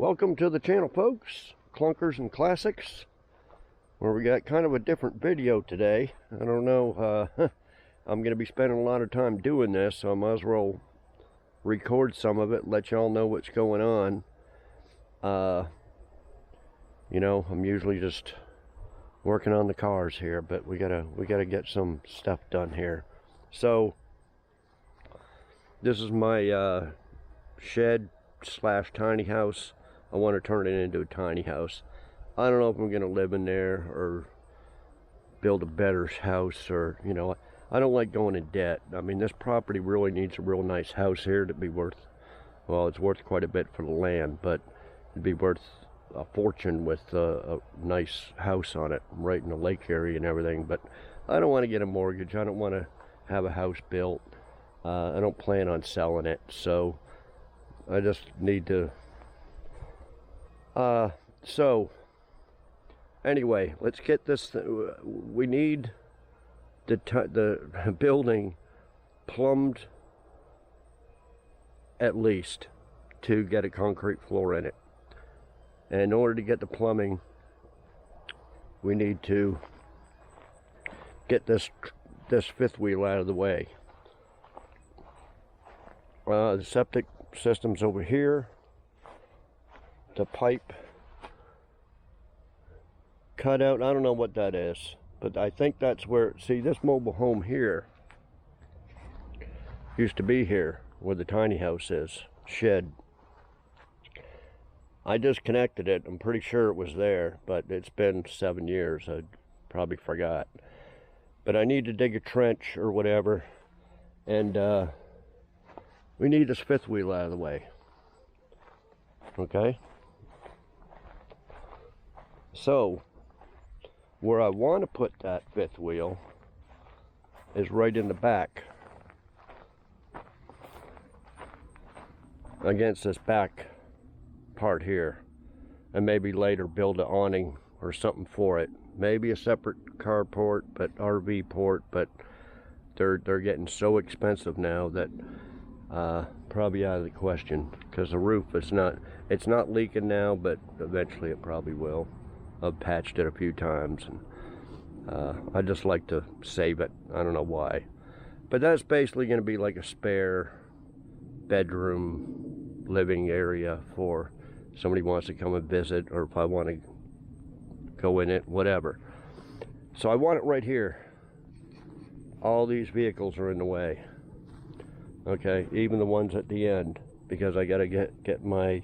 Welcome to the channel, folks. Clunkers and Classics, where we got kind of a different video today. I don't know, I'm going to be spending a lot of time doing this, so I might as well record some of it, let y'all know what's going on. You know, I'm usually just working on the cars here, but we gotta get some stuff done here. So this is my shed slash tiny house. I want to turn it into a tiny house. I don't know if I'm going to live in there or build a better house, or, you know, I don't like going in debt. I mean, this property really needs a real nice house here to be worth, well, it's worth quite a bit for the land, but it'd be worth a fortune with a nice house on it, right in the lake area and everything. But I don't want to get a mortgage. I don't want to have a house built. I don't plan on selling it, so I just need to so anyway, let's get this we need the building plumbed at least to get a concrete floor in it. And in order to get the plumbing, we need to get this fifth wheel out of the way. The septic system's over here. The pipe cutout, I don't know what that is, but I think that's where, see, this mobile home here used to be here where the tiny house is, shed. I disconnected it. I'm pretty sure it was there, but it's been 7 years. I probably forgot. But I need to dig a trench or whatever, and we need this fifth wheel out of the way. Okay? So, where I want to put that fifth wheel is right in the back, against this back part here, and maybe later build an awning or something for it. Maybe a separate carport, but RV port, but they're getting so expensive now that probably out of the question, because the roof is it's not leaking now, but eventually it probably will. I've patched it a few times, and I just like to save it. I don't know why, but that's basically going to be like a spare bedroom living area for somebody wants to come and visit, or if I want to go in it, whatever. So I want it right here. All these vehicles are in the way, okay, even the ones at the end, because I gotta get my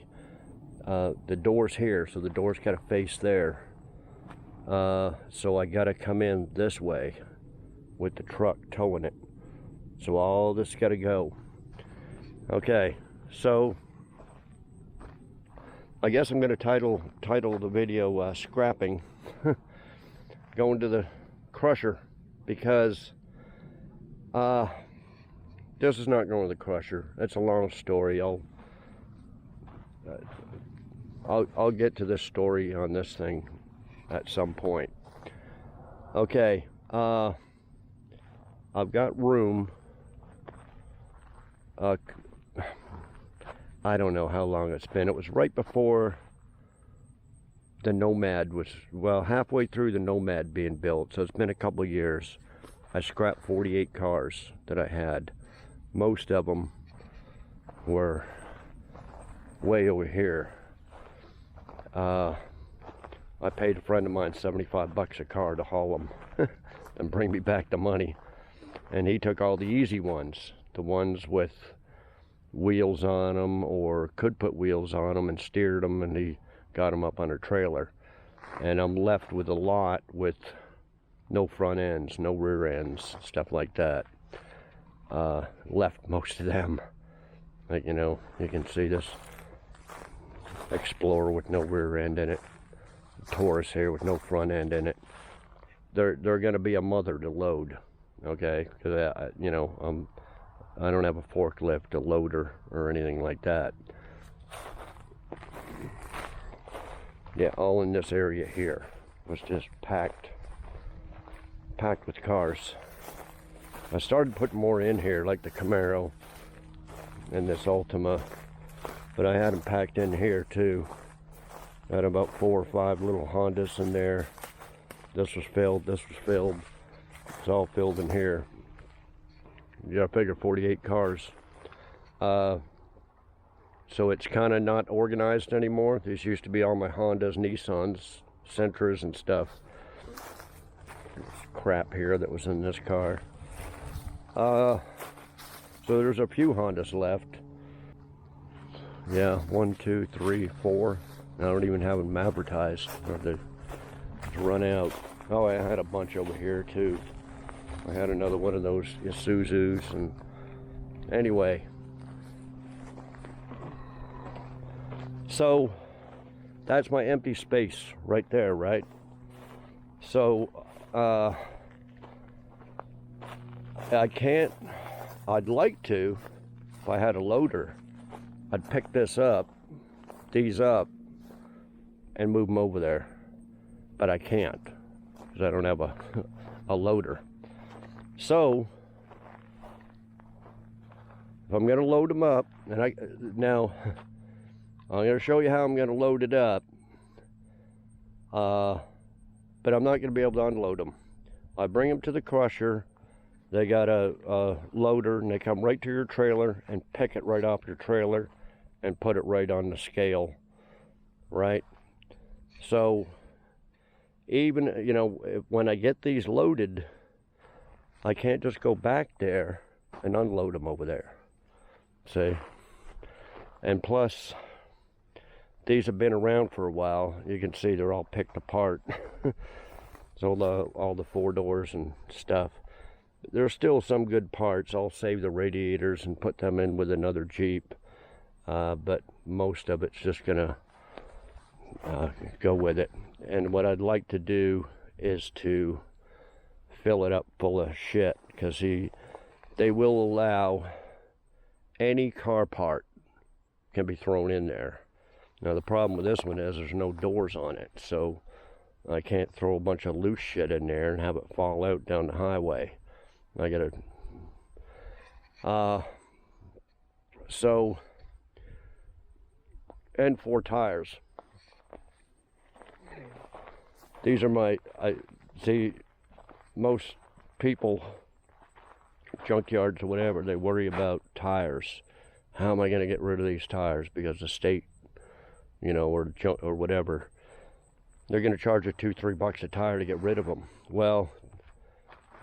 the doors here, so the doors gotta face there. So I gotta come in this way with the truck towing it. So all this gotta go. Okay, so I guess I'm gonna title the video scrapping going to the crusher, because this is not going to the crusher. That's a long story. I'll get to this story on this thing at some point. Okay, I've got room. I don't know how long it's been. It was right before the Nomad was, well, halfway through the Nomad being built, so it's been a couple of years. I scrapped 48 cars that I had. Most of them were way over here. I paid a friend of mine $75 a car to haul them and bring me back the money. And he took all the easy ones, the ones with wheels on them, or could put wheels on them, and steered them, and he got them up on a trailer. And I'm left with a lot with no front ends, no rear ends, stuff like that. Left most of them. Like, you know, you can see this Explorer with no rear end in it, Taurus here with no front end in it. They're going to be a mother to load, okay? Because you know, I don't have a forklift, a loader, or anything like that. Yeah, all in this area here was just packed with cars. I started putting more in here, like the Camaro and this Ultima, but I had them packed in here too. I had about 4 or 5 little Hondas in there. This was filled, this was filled. It's all filled in here. You gotta figure 48 cars. So it's kind of not organized anymore. These used to be all my Hondas, Nissans, Sentras and stuff. There's crap here that was in this car. So there's a few Hondas left. Yeah, 1, 2, 3, 4. I don't even have them advertised, or they've run out. Oh, I had a bunch over here too. I had another one of those Isuzus, and anyway. So that's my empty space right there, right? So I'd like to, if I had a loader, I'd pick these up, and move them over there. But I can't, because I don't have a loader. So if I'm gonna load them up, and now I'm gonna show you how I'm gonna load it up, but I'm not gonna be able to unload them. I bring them to the crusher. They got a loader, and they come right to your trailer and pick it right off your trailer and put it right on the scale, right? So even, you know, when I get these loaded, I can't just go back there and unload them over there, see? And plus, these have been around for a while. You can see they're all picked apart. So all the 4 doors and stuff. There's still some good parts. I'll save the radiators and put them in with another Jeep. But most of it's just gonna go with it. And what I'd like to do is to fill it up full of shit, because they will allow any car part can be thrown in there. Now the problem with this one is there's no doors on it, so I can't throw a bunch of loose shit in there and have it fall out down the highway. I gotta so, and 4 tires. These are see, most people, junkyards or whatever, they worry about tires. How am I going to get rid of these tires? Because the state, you know, or whatever, they're going to charge you $2-3 a tire to get rid of them. Well,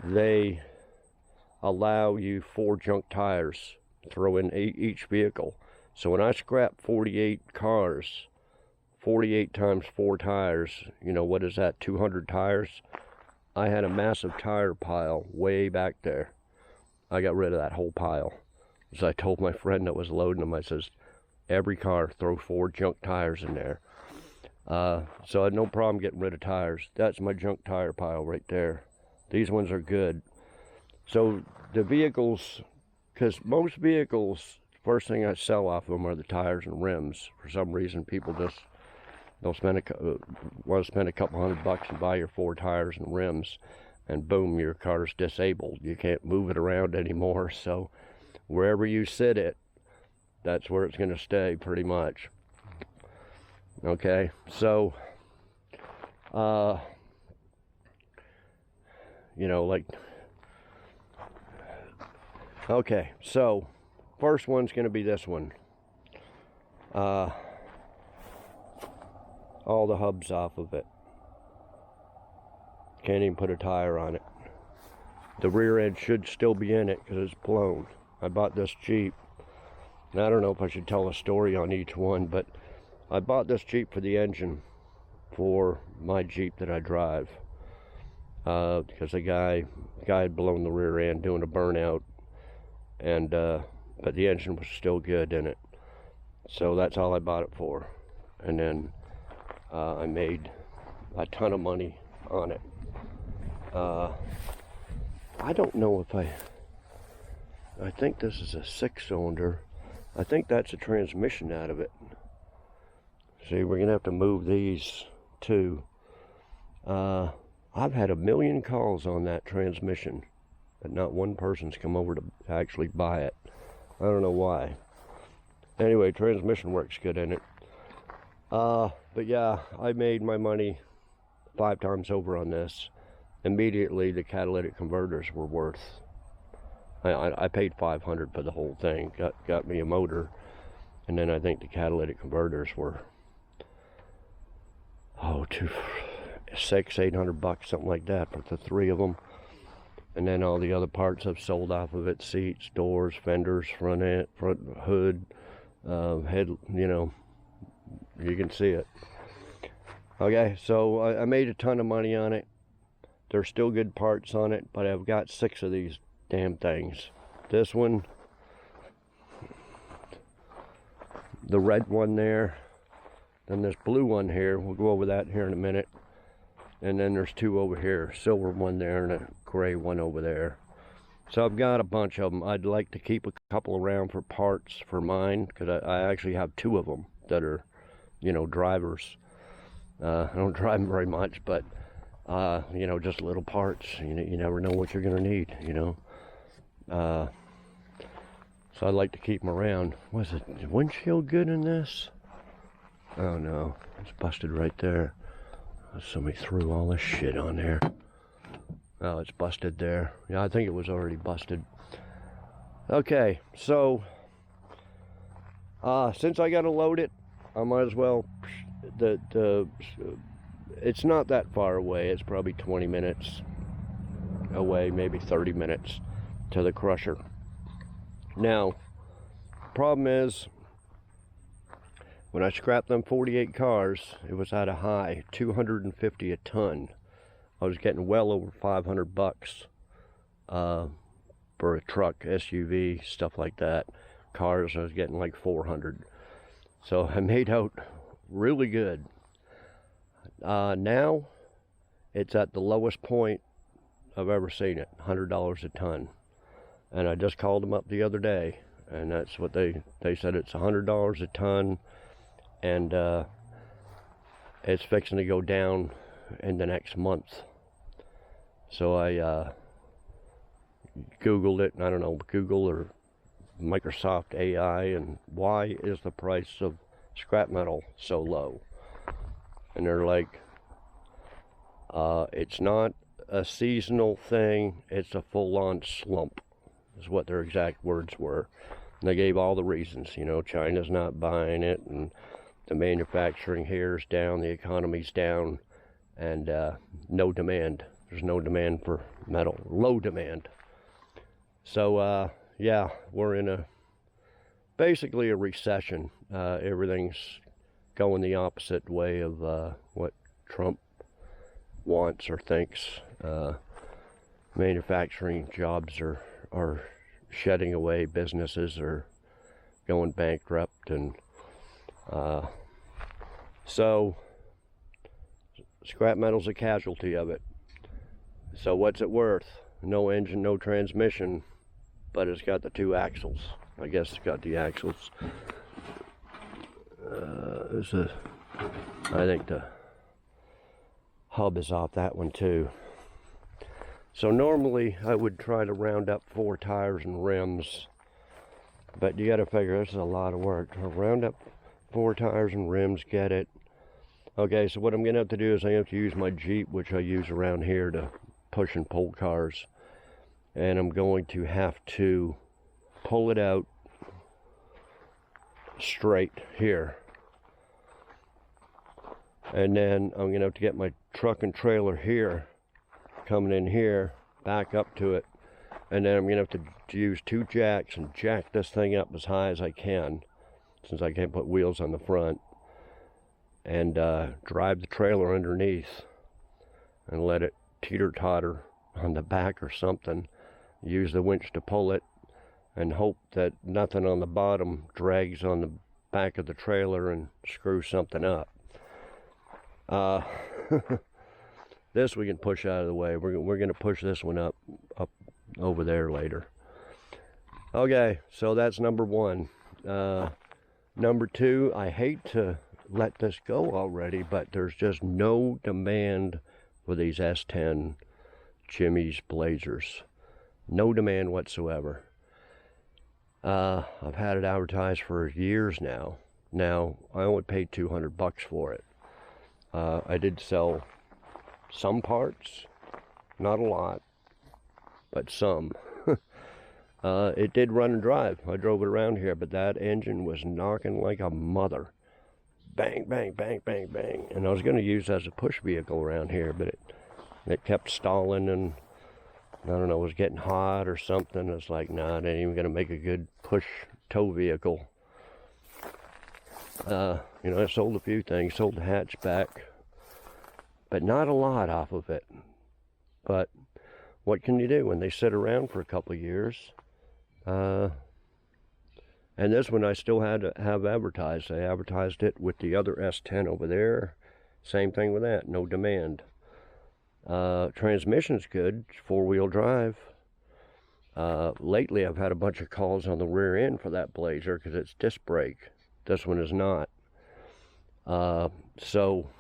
they allow you 4 junk tires, throw in each vehicle. So when I scrap 48 cars, 48 times 4 tires, you know, what is that, 200 tires? I had a massive tire pile way back there. I got rid of that whole pile. So I told my friend that was loading them, I says, every car, throw 4 junk tires in there. So I had no problem getting rid of tires. That's my junk tire pile right there. These ones are good. So the vehicles, because most vehicles, first thing I sell off of them are the tires and rims. For some reason, people just want to spend a couple $100 and buy your 4 tires and rims, and boom, your car's disabled. You can't move it around anymore. So wherever you sit it, that's where it's going to stay pretty much. Okay, so you know, like, okay, so first one's going to be this one. All the hubs off of it. Can't even put a tire on it. The rear end should still be in it because it's blown. I bought this Jeep, and I don't know if I should tell a story on each one, but I bought this Jeep for the engine for my Jeep that I drive, because the guy had blown the rear end doing a burnout, and but the engine was still good in it, so that's all I bought it for. And then I made a ton of money on it. I don't know if I think this is a 6-cylinder. I think that's a transmission out of it. See, we're gonna have to move these too. I've had 1 million calls on that transmission, but not one person's come over to actually buy it. I don't know why. Anyway, transmission works good in it. But yeah, I made my money 5 times over on this. Immediately, the catalytic converters were worth. I paid $500 for the whole thing. Got me a motor, and then I think the catalytic converters were $600-800, something like that, for the 3 of them. And then all the other parts I've sold off of it: seats, doors, fenders, front hood, head. You know, you can see it. Okay, so I made a ton of money on it. There's still good parts on it, but I've got 6 of these damn things. This one, the red one there, then this blue one here. We'll go over that here in a minute. And then there's 2 over here, silver one there and a gray one over there. So I've got a bunch of them. I'd like to keep a couple around for parts for mine, because I actually have 2 of them that are, you know, drivers. I don't drive them very much, but you know, just little parts. You never know what you're gonna need, you know. So I'd like to keep them around. Was it windshield good in this? Oh no, it's busted right there. Somebody threw all this shit on there. Oh, it's busted there. Yeah, I think it was already busted. Okay, so since I gotta load it, I might as well. It's not that far away. It's probably 20 minutes away, maybe 30 minutes to the crusher. Now, problem is, when I scrapped them 48 cars, it was at a high, $250 a ton. I was getting well over $500 for a truck, SUV, stuff like that. Cars, I was getting like 400. So I made out really good. Now, it's at the lowest point I've ever seen it, $100 a ton. And I just called them up the other day, and that's what they said. It's $100 a ton. And it's fixing to go down in the next month. So I Googled it, and I don't know, Google or Microsoft AI, and why is the price of scrap metal so low? And they're like, it's not a seasonal thing, it's a full-on slump, is what their exact words were. And they gave all the reasons. You know, China's not buying it, and the manufacturing here is down, the economy's down, and no demand. There's no demand for metal, low demand. So yeah, we're in basically a recession. Everything's going the opposite way of what Trump wants or thinks. Manufacturing jobs are shedding away, businesses are going bankrupt, and so scrap metal's a casualty of it. So what's it worth? No engine, no transmission, but it's got the 2 axles. I guess it's got the axles. I think the hub is off that one too. So normally I would try to round up 4 tires and rims, but you got to figure this is a lot of work. I'll round up 4 tires and rims, get it. Okay, so what I'm gonna have to do is I have to use my Jeep, which I use around here to push and pull cars, and I'm going to have to pull it out straight here, and then I'm gonna have to get my truck and trailer here, coming in here, back up to it, and then I'm gonna have to use 2 jacks and jack this thing up as high as I can, since I can't put wheels on the front, and drive the trailer underneath and let it teeter-totter on the back or something. Use the winch to pull it and hope that nothing on the bottom drags on the back of the trailer and screw something up. This we can push out of the way. We're going to push this one up over there later. Okay, so that's number 1. Number 2, I hate to let this go already, but there's just no demand for these S10 Jimmy's Blazers. No demand whatsoever. I've had it advertised for years now. Now, I only paid 200 bucks for it. I did sell some parts, not a lot, but some. It did run and drive. I drove it around here, but that engine was knocking like a mother. Bang, bang, bang, bang, bang. And I was going to use it as a push vehicle around here, but it kept stalling, and I don't know, it was getting hot or something. It's like, nah, it ain't even going to make a good push tow vehicle. You know, I sold a few things, sold the hatchback, but not a lot off of it. But what can you do when they sit around for a couple of years? And this one I still had to have advertised. I advertised it with the other S10 over there. Same thing with that, no demand. Transmission's good, 4-wheel drive. Lately I've had a bunch of calls on the rear end for that Blazer because it's disc brake. This one is not. So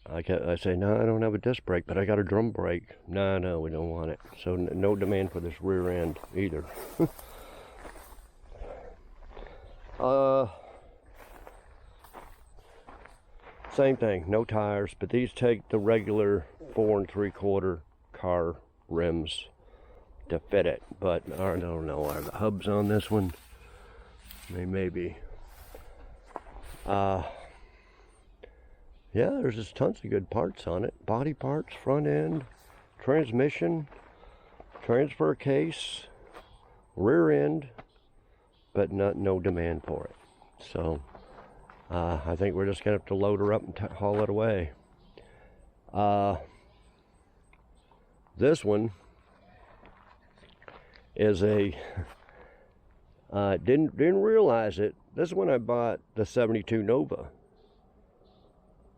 I say, no, I don't have a disc brake, but I got a drum brake. No, we don't want it. So no demand for this rear end either. Same thing, no tires, but these take the regular 4 3/4 car rims to fit it. But I don't know, are the hubs on this one? They may be. Yeah, there's just tons of good parts on it. Body parts, front end, transmission, transfer case, rear end, but no demand for it. So I think we're just gonna have to load her up and haul it away. This one is a didn't realize it. This one I bought the 72 Nova,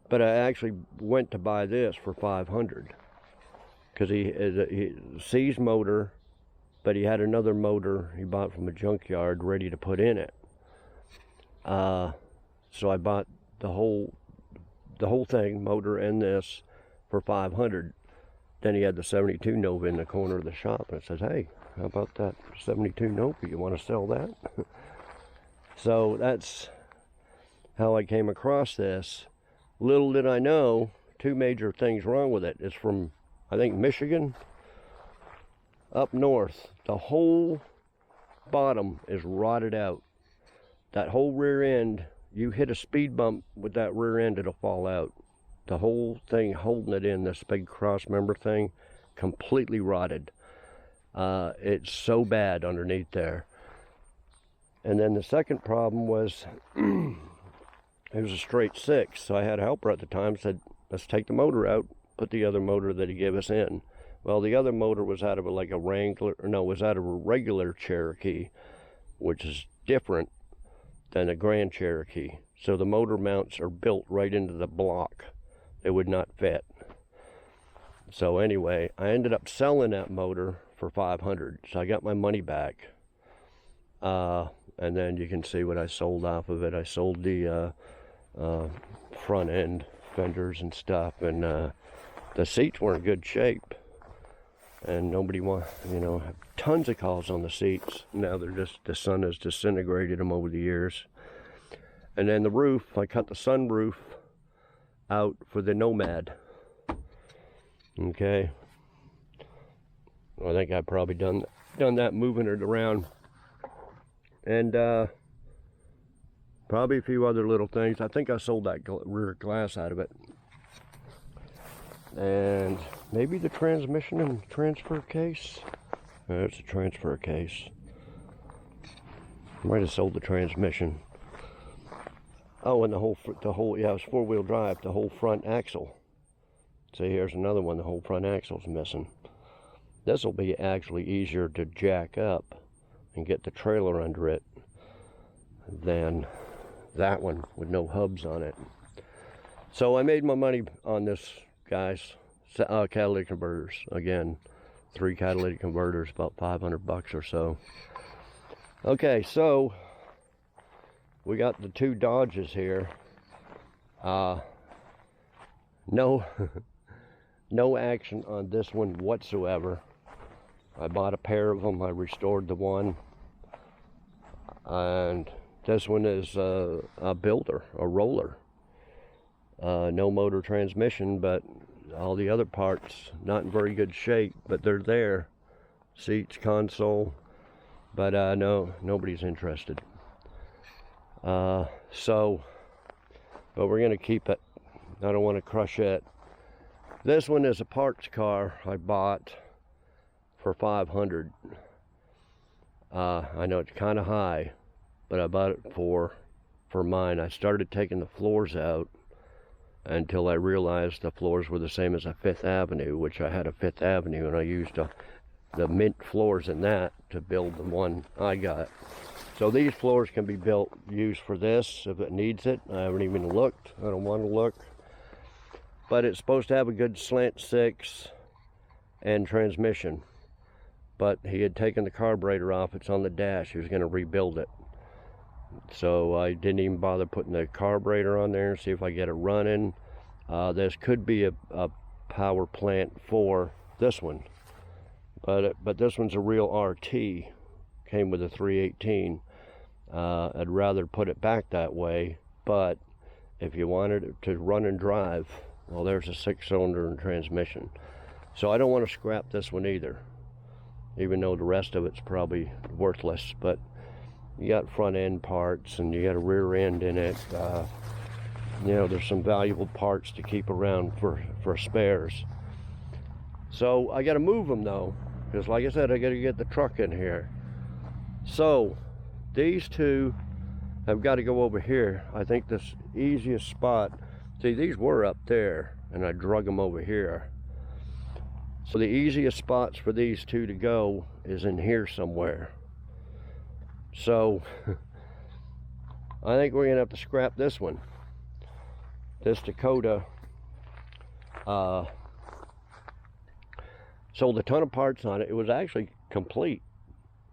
but I actually went to buy this for $500 because he seized motor, but he had another motor he bought from a junkyard ready to put in it. So I bought the whole thing, motor and this, for $500. Then he had the 72 Nova in the corner of the shop, and I said, hey, how about that 72 Nova? You want to sell that? So that's how I came across this. Little did I know, 2 major things wrong with it. It's from, I think, Michigan up north. The whole bottom is rotted out. That whole rear end, you hit a speed bump with that rear end, it'll fall out. The whole thing holding it in, this big cross member thing, completely rotted. It's so bad underneath there. And then the second problem was, it was a straight 6, so I had a helper at the time, said, let's take the motor out, put the other motor that he gave us in. Well, the other motor was out of like a Wrangler, no, was out of a regular Cherokee, which is different than a Grand Cherokee. So the motor mounts are built right into the block. They would not fit. So anyway, I ended up selling that motor for $500. So I got my money back. And then you can see what I sold off of it. I sold the front end fenders and stuff, and the seats were in good shape. And nobody have tons of calls on the seats. Now the sun has disintegrated them over the years. And then the roof, I cut the sunroof out for the Nomad. Okay. I think I've probably done that, moving it around. And probably a few other little things. I think I sold that rear glass out of it. And maybe the transmission and transfer case. It's a transfer case. Might have sold the transmission. Oh, and the whole, yeah, it was 4-wheel drive, the whole front axle. See, here's another one, the whole front axle's missing. This will be actually easier to jack up and get the trailer under it than that one with no hubs on it. So I made my money on this, guys. Catalytic converters. Again, 3 catalytic converters, about $500 or so. Okay, so we got the 2 Dodges here. No action on this one whatsoever. I bought a pair of them. I restored the one, and This one is a builder, a roller. No motor transmission, but all the other parts not in very good shape, but they're there. Seats, console, but no, nobody's interested. But we're gonna keep it. I don't want to crush it. This one is a parts car I bought for $500. I know it's kind of high, but I bought it for mine. I started taking the floors out until I realized the floors were the same as a Fifth Avenue, which I had a Fifth Avenue, and I used the mint floors in that to build the one I got. So these floors can be used for this if it needs it. I haven't even looked. I don't want to look. But it's supposed to have a good slant 6 and transmission. But he had taken the carburetor off. It's on the dash. He was going to rebuild it. So I didn't even bother putting the carburetor on there and see if I get it running. This could be a power plant for this one. But this one's a real RT. Came with a 318. I'd rather put it back that way. But if you wanted it to run and drive, well, there's a 6-cylinder and transmission. So I don't want to scrap this one either, even though the rest of it's probably worthless. But you got front end parts and you got a rear end in it. You know, there's some valuable parts to keep around for spares. So I got to move them though, because like I said, I got to get the truck in here. So these two have got to go over here. I think this easiest spot, see, these were up there and I drug them over here. So the easiest spots for these two to go is in here somewhere. So I think we're gonna have to scrap this one. This Dakota sold a ton of parts on it. It was actually complete.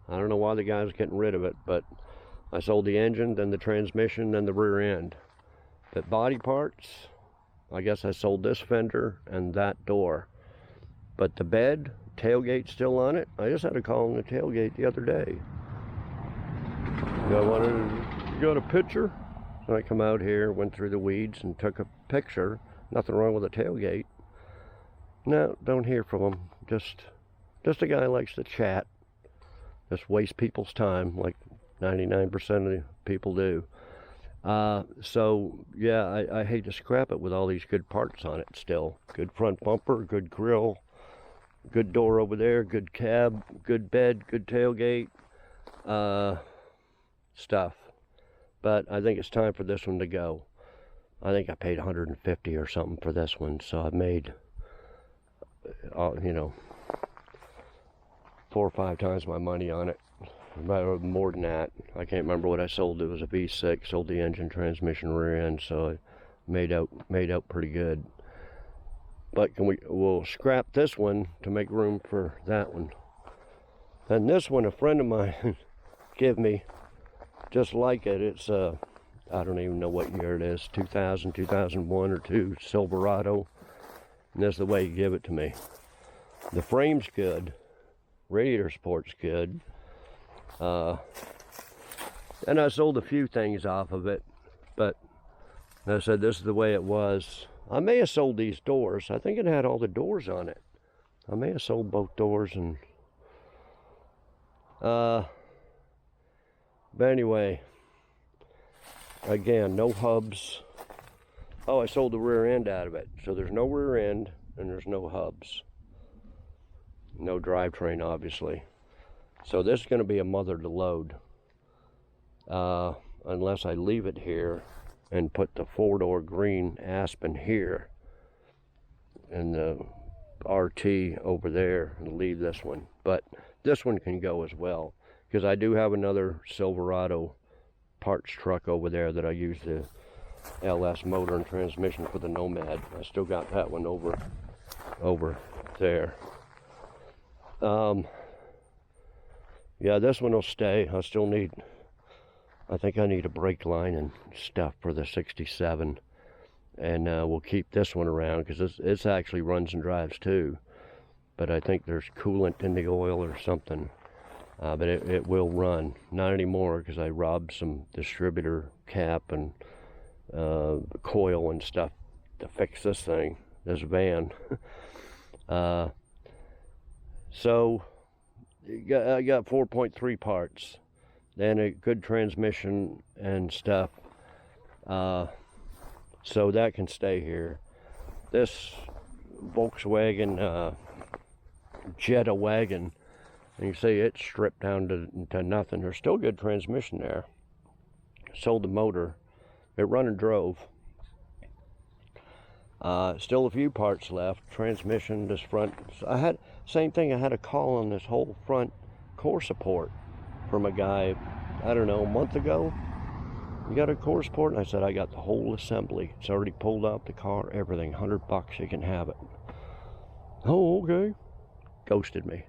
I don't know why the guy's getting rid of it, but I sold the engine, then the transmission, then the rear end. But body parts, I guess I sold this fender and that door. But the bed, tailgate still on it. I just had a call on the tailgate the other day. You got a picture? So I come out here, went through the weeds and took a picture. Nothing wrong with the tailgate. No, don't hear from him. Just a guy who likes to chat. Just waste people's time like 99% of the people do. So yeah, I hate to scrap it with all these good parts on it still. Good front bumper, good grill, good door over there, good cab, good bed, good tailgate, stuff. But I think it's time for this one to go. I think I paid $150 or something for this one, so I've made, you know, 4 or 5 times my money on it. More than that. I can't remember what I sold. It was a V6. Sold the engine, transmission, rear end, so I made out pretty good. But we'll scrap this one to make room for that one. And this one, a friend of mine gave me, just like it. It's I don't even know what year it is. 2000, 2001 or 2 Silverado. And this is the way he gave it to me. The frame's good. Radiator support's good. And I sold a few things off of it, but I said this is the way it was. I may have sold these doors. I think it had all the doors on it. I may have sold both doors and but anyway, again, no hubs. Oh, I sold the rear end out of it, so there's no rear end and there's no hubs. No drivetrain, obviously. So this is going to be a mother to load, unless I leave it here and put the 4-door green Aspen here and the RT over there and leave this one. But this one can go as well, because I do have another Silverado parts truck over there that I use the LS motor and transmission for the Nomad. I still got that one over there. Yeah, this one will stay. I still need, I think I need a brake line and stuff for the 67. And we'll keep this one around because it's actually runs and drives too. But I think there's coolant in the oil or something. but it will run. Not anymore, because I robbed some distributor cap and coil and stuff to fix this thing, this van. So I got 4.3 parts, then a good transmission and stuff, so that can stay here. This Volkswagen Jetta wagon, and you see it's stripped down to nothing. There's still good transmission there. Sold the motor. It run and drove. Still a few parts left. Transmission, this front. I had same thing. I had a call on this whole front core support from a guy, I don't know, a month ago. You got a core support? And I said, I got the whole assembly. It's already pulled out the car, everything. $100, you can have it. Oh, okay. Ghosted me.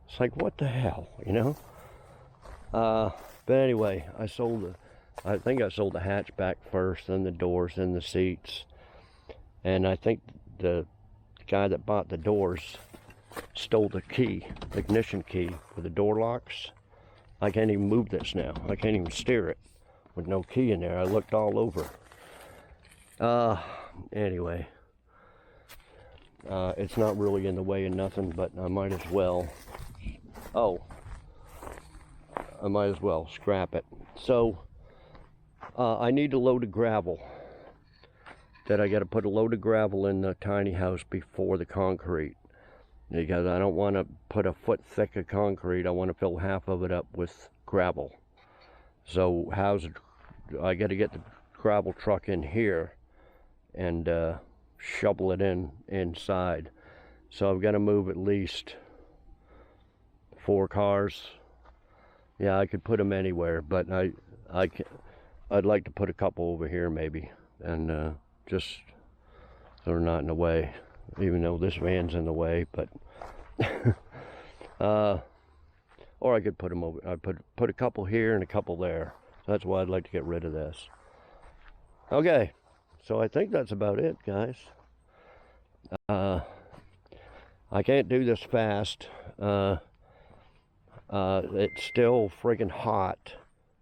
It's like, what the hell, you know? But anyway, I think I sold the hatchback first, then the doors, then the seats. And I think the guy that bought the doors stole the key, the ignition key for the door locks. I can't even move this now. I can't even steer it with no key in there. I looked all over. Anyway, it's not really in the way of nothing, but I might as well. Oh, I might as well scrap it. So I need a load of gravel. That I got to put a load of gravel in the tiny house before the concrete, because I don't want to put a foot thick of concrete. I want to fill half of it up with gravel. So I got to get the gravel truck in here and shovel it inside. So I've got to move at least 4 cars. Yeah, I could put them anywhere, but I'd like to put a couple over here maybe, and just so they're not in the way, even though this van's in the way. But or I could put them over. I'd put a couple here and a couple there. So that's why I'd like to get rid of this. Okay, so I think that's about it, guys. I can't do this fast. It's still friggin' hot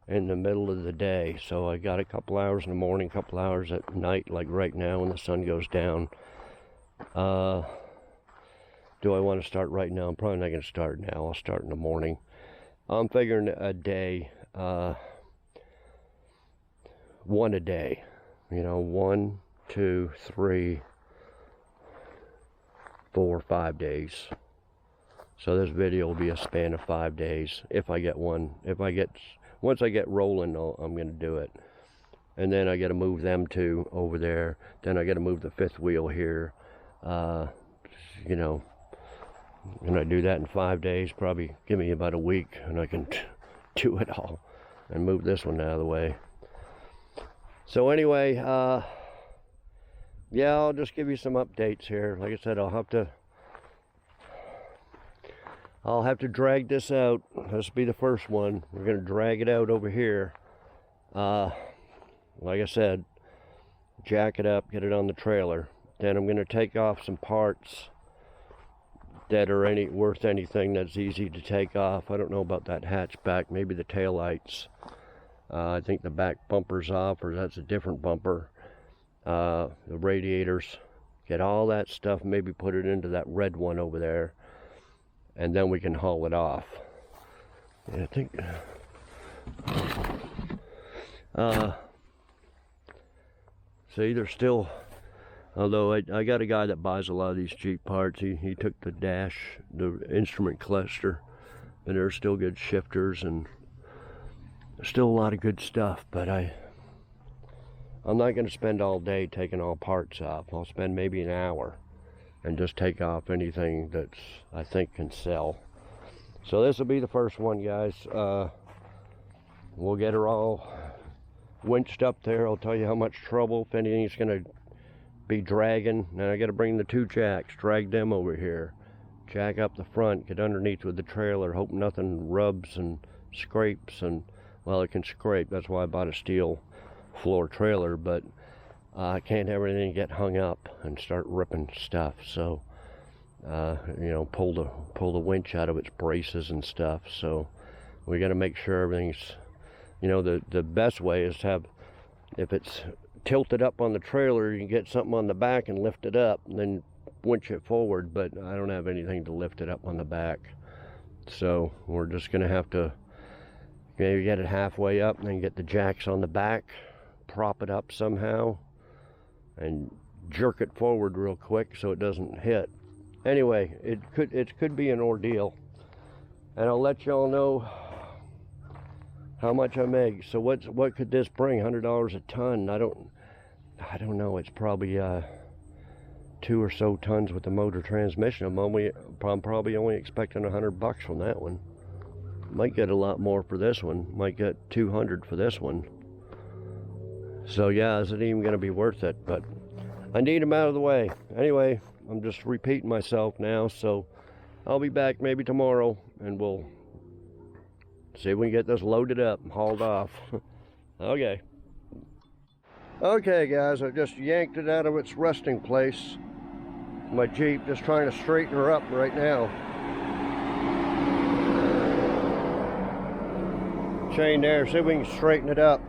in the middle of the day, so I got a couple hours in the morning, couple hours at night, like right now when the sun goes down. Do I want to start right now? I'm probably not going to start now. I'll start in the morning. I'm figuring a day, one a day, you know, 1, 2, 3, 4, 5 days. So this video will be a span of 5 days if I get one. Once I get rolling, I'm going to do it. And then I got to move them 2 over there. Then I got to move the 5th wheel here. You know, when I do that in 5 days, probably give me about a week, and I can do it all and move this one out of the way. So anyway, yeah, I'll just give you some updates here. Like I said, I'll have to drag this out. This will be the first one. We're going to drag it out over here. Like I said, jack it up, get it on the trailer. Then I'm going to take off some parts that are worth anything, that's easy to take off. I don't know about that hatchback, maybe the taillights. I think the back bumper's off, or that's a different bumper. The radiators. Get all that stuff, maybe put it into that red one over there, and then we can haul it off. Yeah, I think see, they're still, although I got a guy that buys a lot of these cheap parts. He took the dash, the instrument cluster, and there's still good shifters, and there's still a lot of good stuff. But I'm not going to spend all day taking all parts off. I'll spend maybe an hour and just take off anything that's I think can sell. So this will be the first one, guys. We'll get her all winched up there. I'll tell you how much trouble, if anything's going to be dragging. Now I got to bring the 2 jacks, drag them over here, jack up the front, get underneath with the trailer, hope nothing rubs and scrapes. And well, it can scrape, that's why I bought a steel floor trailer, but I can't have everything get hung up and start ripping stuff. So you know, pull the winch out of its braces and stuff. So we got to make sure everything's, you know, the best way is to have, if it's tilted up on the trailer, you can get something on the back and lift it up and then winch it forward, but I don't have anything to lift it up on the back. So we're just gonna have to maybe get it halfway up and then get the jacks on the back, prop it up somehow, and jerk it forward real quick so it doesn't hit. Anyway, it could be an ordeal, and I'll let y'all know how much I make. So what could this bring? $100 a ton? I don't know. It's probably 2 or so tons with the motor transmission. I'm probably only expecting $100 from that one. Might get a lot more for this one. Might get 200 for this one. So yeah, is it even going to be worth it? But I need them out of the way. Anyway, I'm just repeating myself now, so I'll be back maybe tomorrow and we'll see if we can get this loaded up and hauled off. Okay. Okay guys, I just yanked it out of its resting place. My Jeep, just trying to straighten her up right now. Chain there, see if we can straighten it up.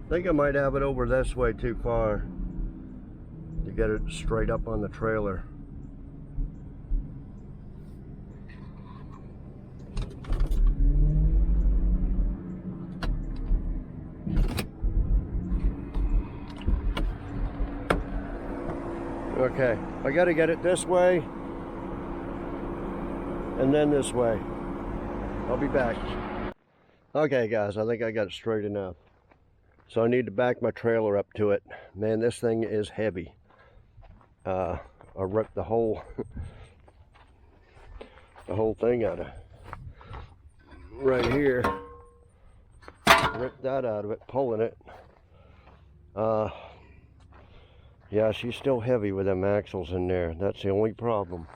I think I might have it over this way too far to get it straight up on the trailer. Okay, I got to get it this way and then this way. I'll be back. Okay guys, I think I got it straight enough. So I need to back my trailer up to it. Man, this thing is heavy. I ripped the whole thing out of right here. Ripped that out of it, pulling it. Yeah, she's still heavy with them axles in there. That's the only problem.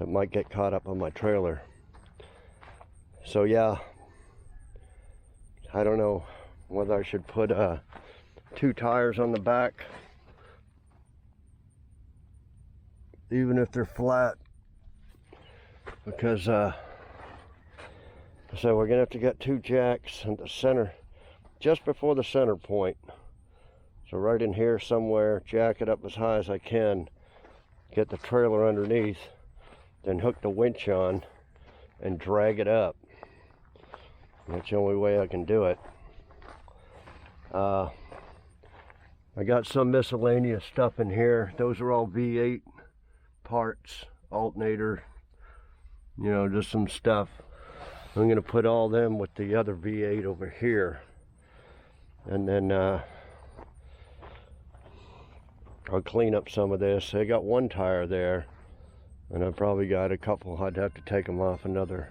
It might get caught up on my trailer. So yeah, I don't know whether I should put 2 tires on the back, even if they're flat, because so we're gonna have to get 2 jacks in the center, just before the center point. So right in here somewhere, jack it up as high as I can, get the trailer underneath, then hook the winch on and drag it up. That's the only way I can do it. I got some miscellaneous stuff in here. Those are all V8 parts, alternator, you know, just some stuff. I'm gonna put all them with the other V8 over here, and then I'll clean up some of this. I got 1 tire there, and I've probably got a couple. I'd have to take them off another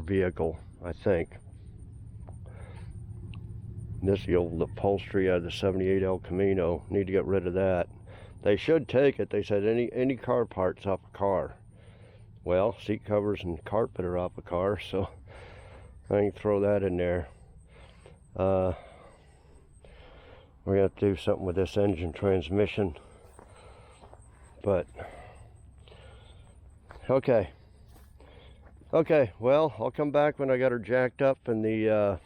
vehicle, I think. This is the old upholstery out of the 78 El Camino. Need to get rid of that. They should take it. They said any car parts off a car. Well, seat covers and carpet are off a car, so I can throw that in there. We're gonna have to do something with this engine transmission, but okay. Okay, well, I'll come back when I got her jacked up and the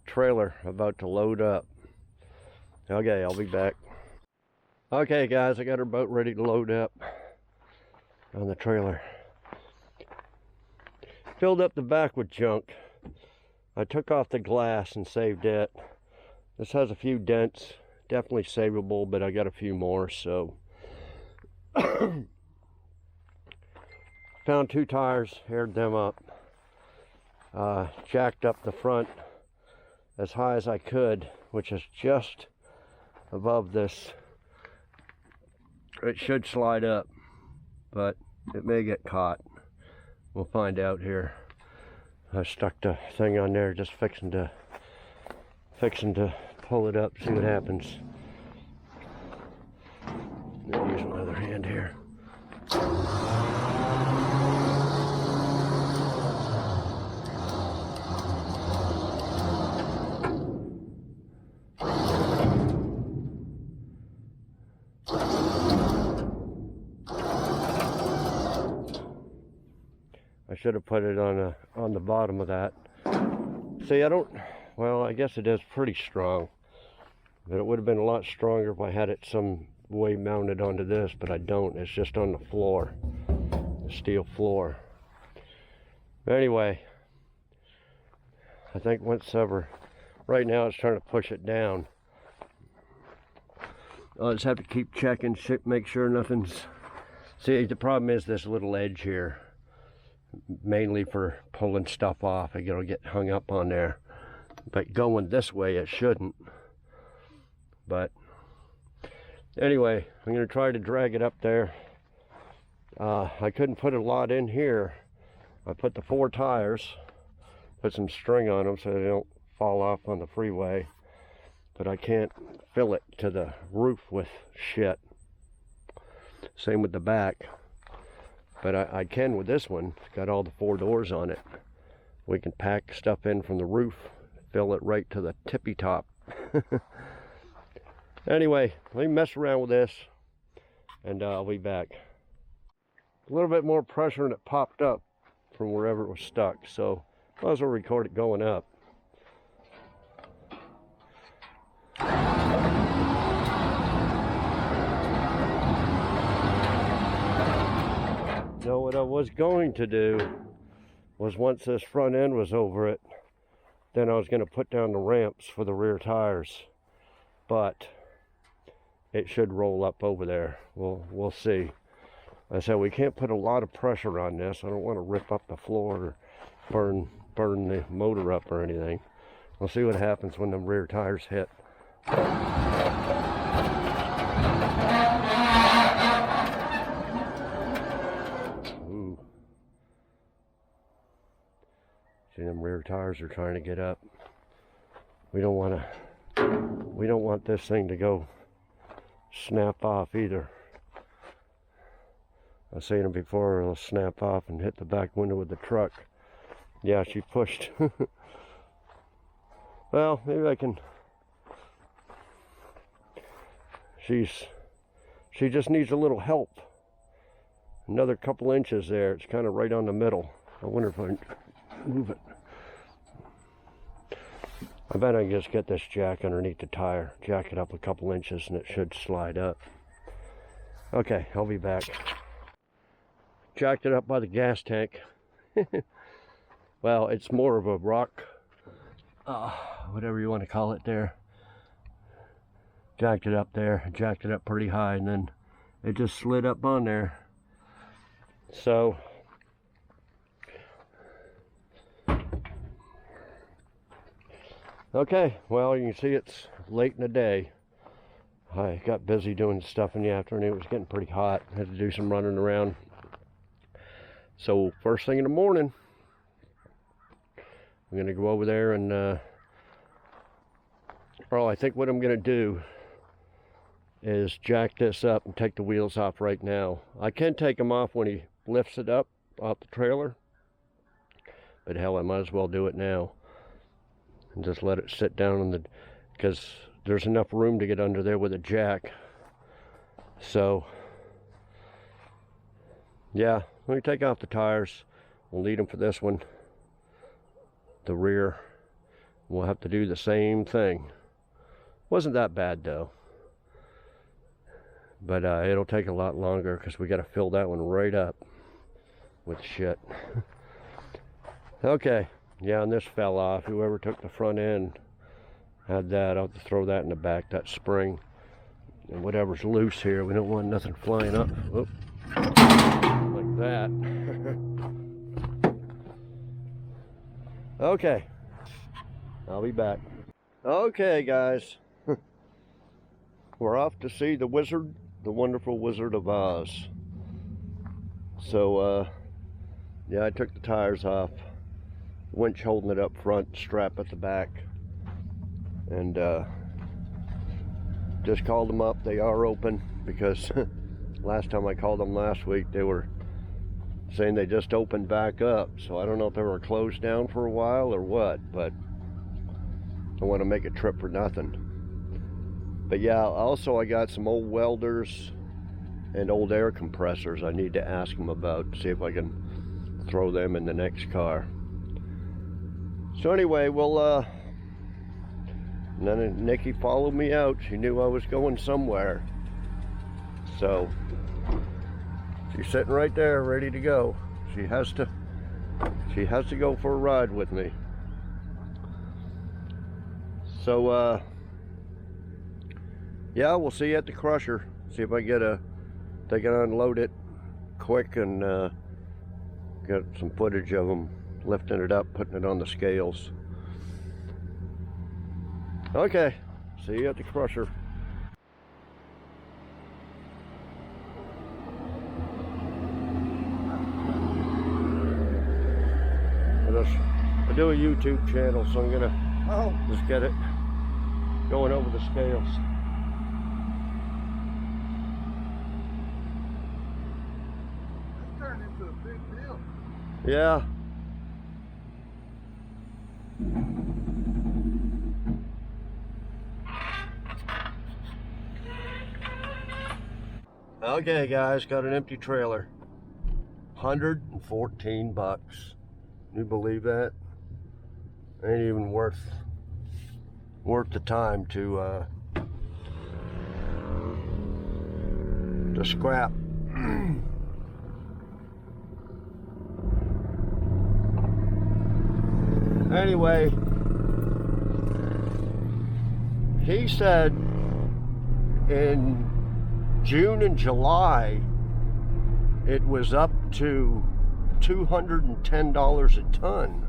trailer about to load up. Okay, I'll be back. Okay guys, I got her boat ready to load up on the trailer. Filled up the back with junk. I took off the glass and saved it. This has a few dents, definitely savable, but I got a few more, so. Found 2 tires, aired them up, jacked up the front as high as I could, which is just above this. It should slide up, but it may get caught. We'll find out here. I stuck the thing on there, just fixing to pull it up, see what happens. I'll use my other hand here. I should have put it on the bottom of that. See, well, I guess it is pretty strong, but it would have been a lot stronger if I had it some way mounted onto this, but I don't. It's just on the floor, the steel floor. But anyway, I think once ever, right now it's trying to push it down. I'll just have to keep checking, make sure nothing's, see, the problem is this little edge here, mainly for pulling stuff off. It'll get hung up on there, but going this way it shouldn't. But anyway, I'm going to try to drag it up there. I couldn't put a lot in here. I put the 4 tires, put some string on them so they don't fall off on the freeway, but I can't fill it to the roof with shit. Same with the back. But I can with this one. It's got all the 4 doors on it. We can pack stuff in from the roof, fill it right to the tippy top. Anyway, let me mess around with this, and I'll be back. A little bit more pressure and it popped up from wherever it was stuck, so might as well record it going up. So what I was going to do was, once this front end was over it, then I was going to put down the ramps for the rear tires, but it should roll up over there. We'll see. I said we can't put a lot of pressure on this. I don't want to rip up the floor or burn the motor up or anything. We'll see what happens when the rear tires hit. Ooh. See, them rear tires are trying to get up. We don't want this thing to go snap off either. I've seen it before, it'll snap off and hit the back window of the truck. Yeah, she pushed. Well, maybe I can. She just needs a little help. Another couple inches there. It's kind of right on the middle. I wonder if I can move it. I bet I can just get this jack underneath the tire, jack it up a couple inches, and it should slide up. Okay, I'll be back. Jacked it up by the gas tank. Well, it's more of a rock, whatever you want to call it there. Jacked it up there, jacked it up pretty high, and then it just slid up on there. So okay, well, you can see it's late in the day. I got busy doing stuff in the afternoon. It was getting pretty hot. I had to do some running around. So first thing in the morning, I'm going to go over there and, I think what I'm going to do is jack this up and take the wheels off right now. I can take them off when he lifts it up off the trailer, but hell, I might as well do it now and just let it sit down on because there's enough room to get under there with a jack. So yeah, let me take off the tires. We'll need them for this one, the rear. We'll have to do the same thing. Wasn't that bad though, but it'll take a lot longer because we got to fill that one right up with shit. Okay, yeah, and this fell off. Whoever took the front end had that. I'll have to throw that in the back, that spring, and whatever's loose here. We don't want nothing flying up. Oop. Like that. Okay, I'll be back. Okay, guys. We're off to see the wizard, the wonderful Wizard of Oz. So, Yeah, I took the tires off. Winch holding it up front, strap at the back. And just called them up. They are open because last time I called them last week, they were saying they just opened back up. So I don't know if they were closed down for a while or what, but I want to make a trip for nothing. But yeah, also I got some old welders and old air compressors I need to ask them about, see if I can throw them in the next car. So anyway, well, and then Nikki followed me out. She knew I was going somewhere. So she's sitting right there ready to go. She has to go for a ride with me. So yeah, we'll see you at the crusher. See if I they can unload it quick and get some footage of them lifting it up, putting it on the scales. Okay, see you at the crusher. I do a YouTube channel, so I'm gonna just get it going over the scales. It's turned into a big deal. Yeah. Okay guys, got an empty trailer. 114 bucks. You believe that? Ain't even worth the time to scrap. Anyway, he said in June and July it was up to $210 a ton.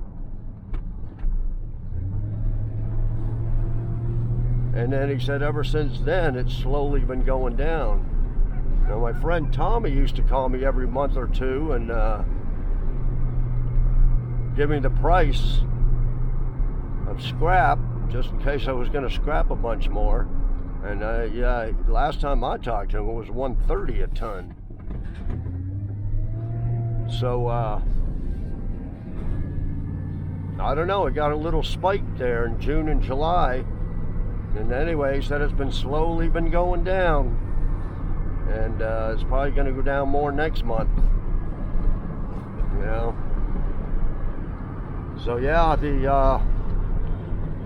And then he said ever since then it's slowly been going down. Now my friend Tommy used to call me every month or two and give me the price of scrap just in case I was going to scrap a bunch more. And yeah, last time I talked to him it was $130 a ton. So I don't know, it got a little spike there in June and July. And anyway, he said it's been slowly going down. And it's probably going to go down more next month. You know. So yeah,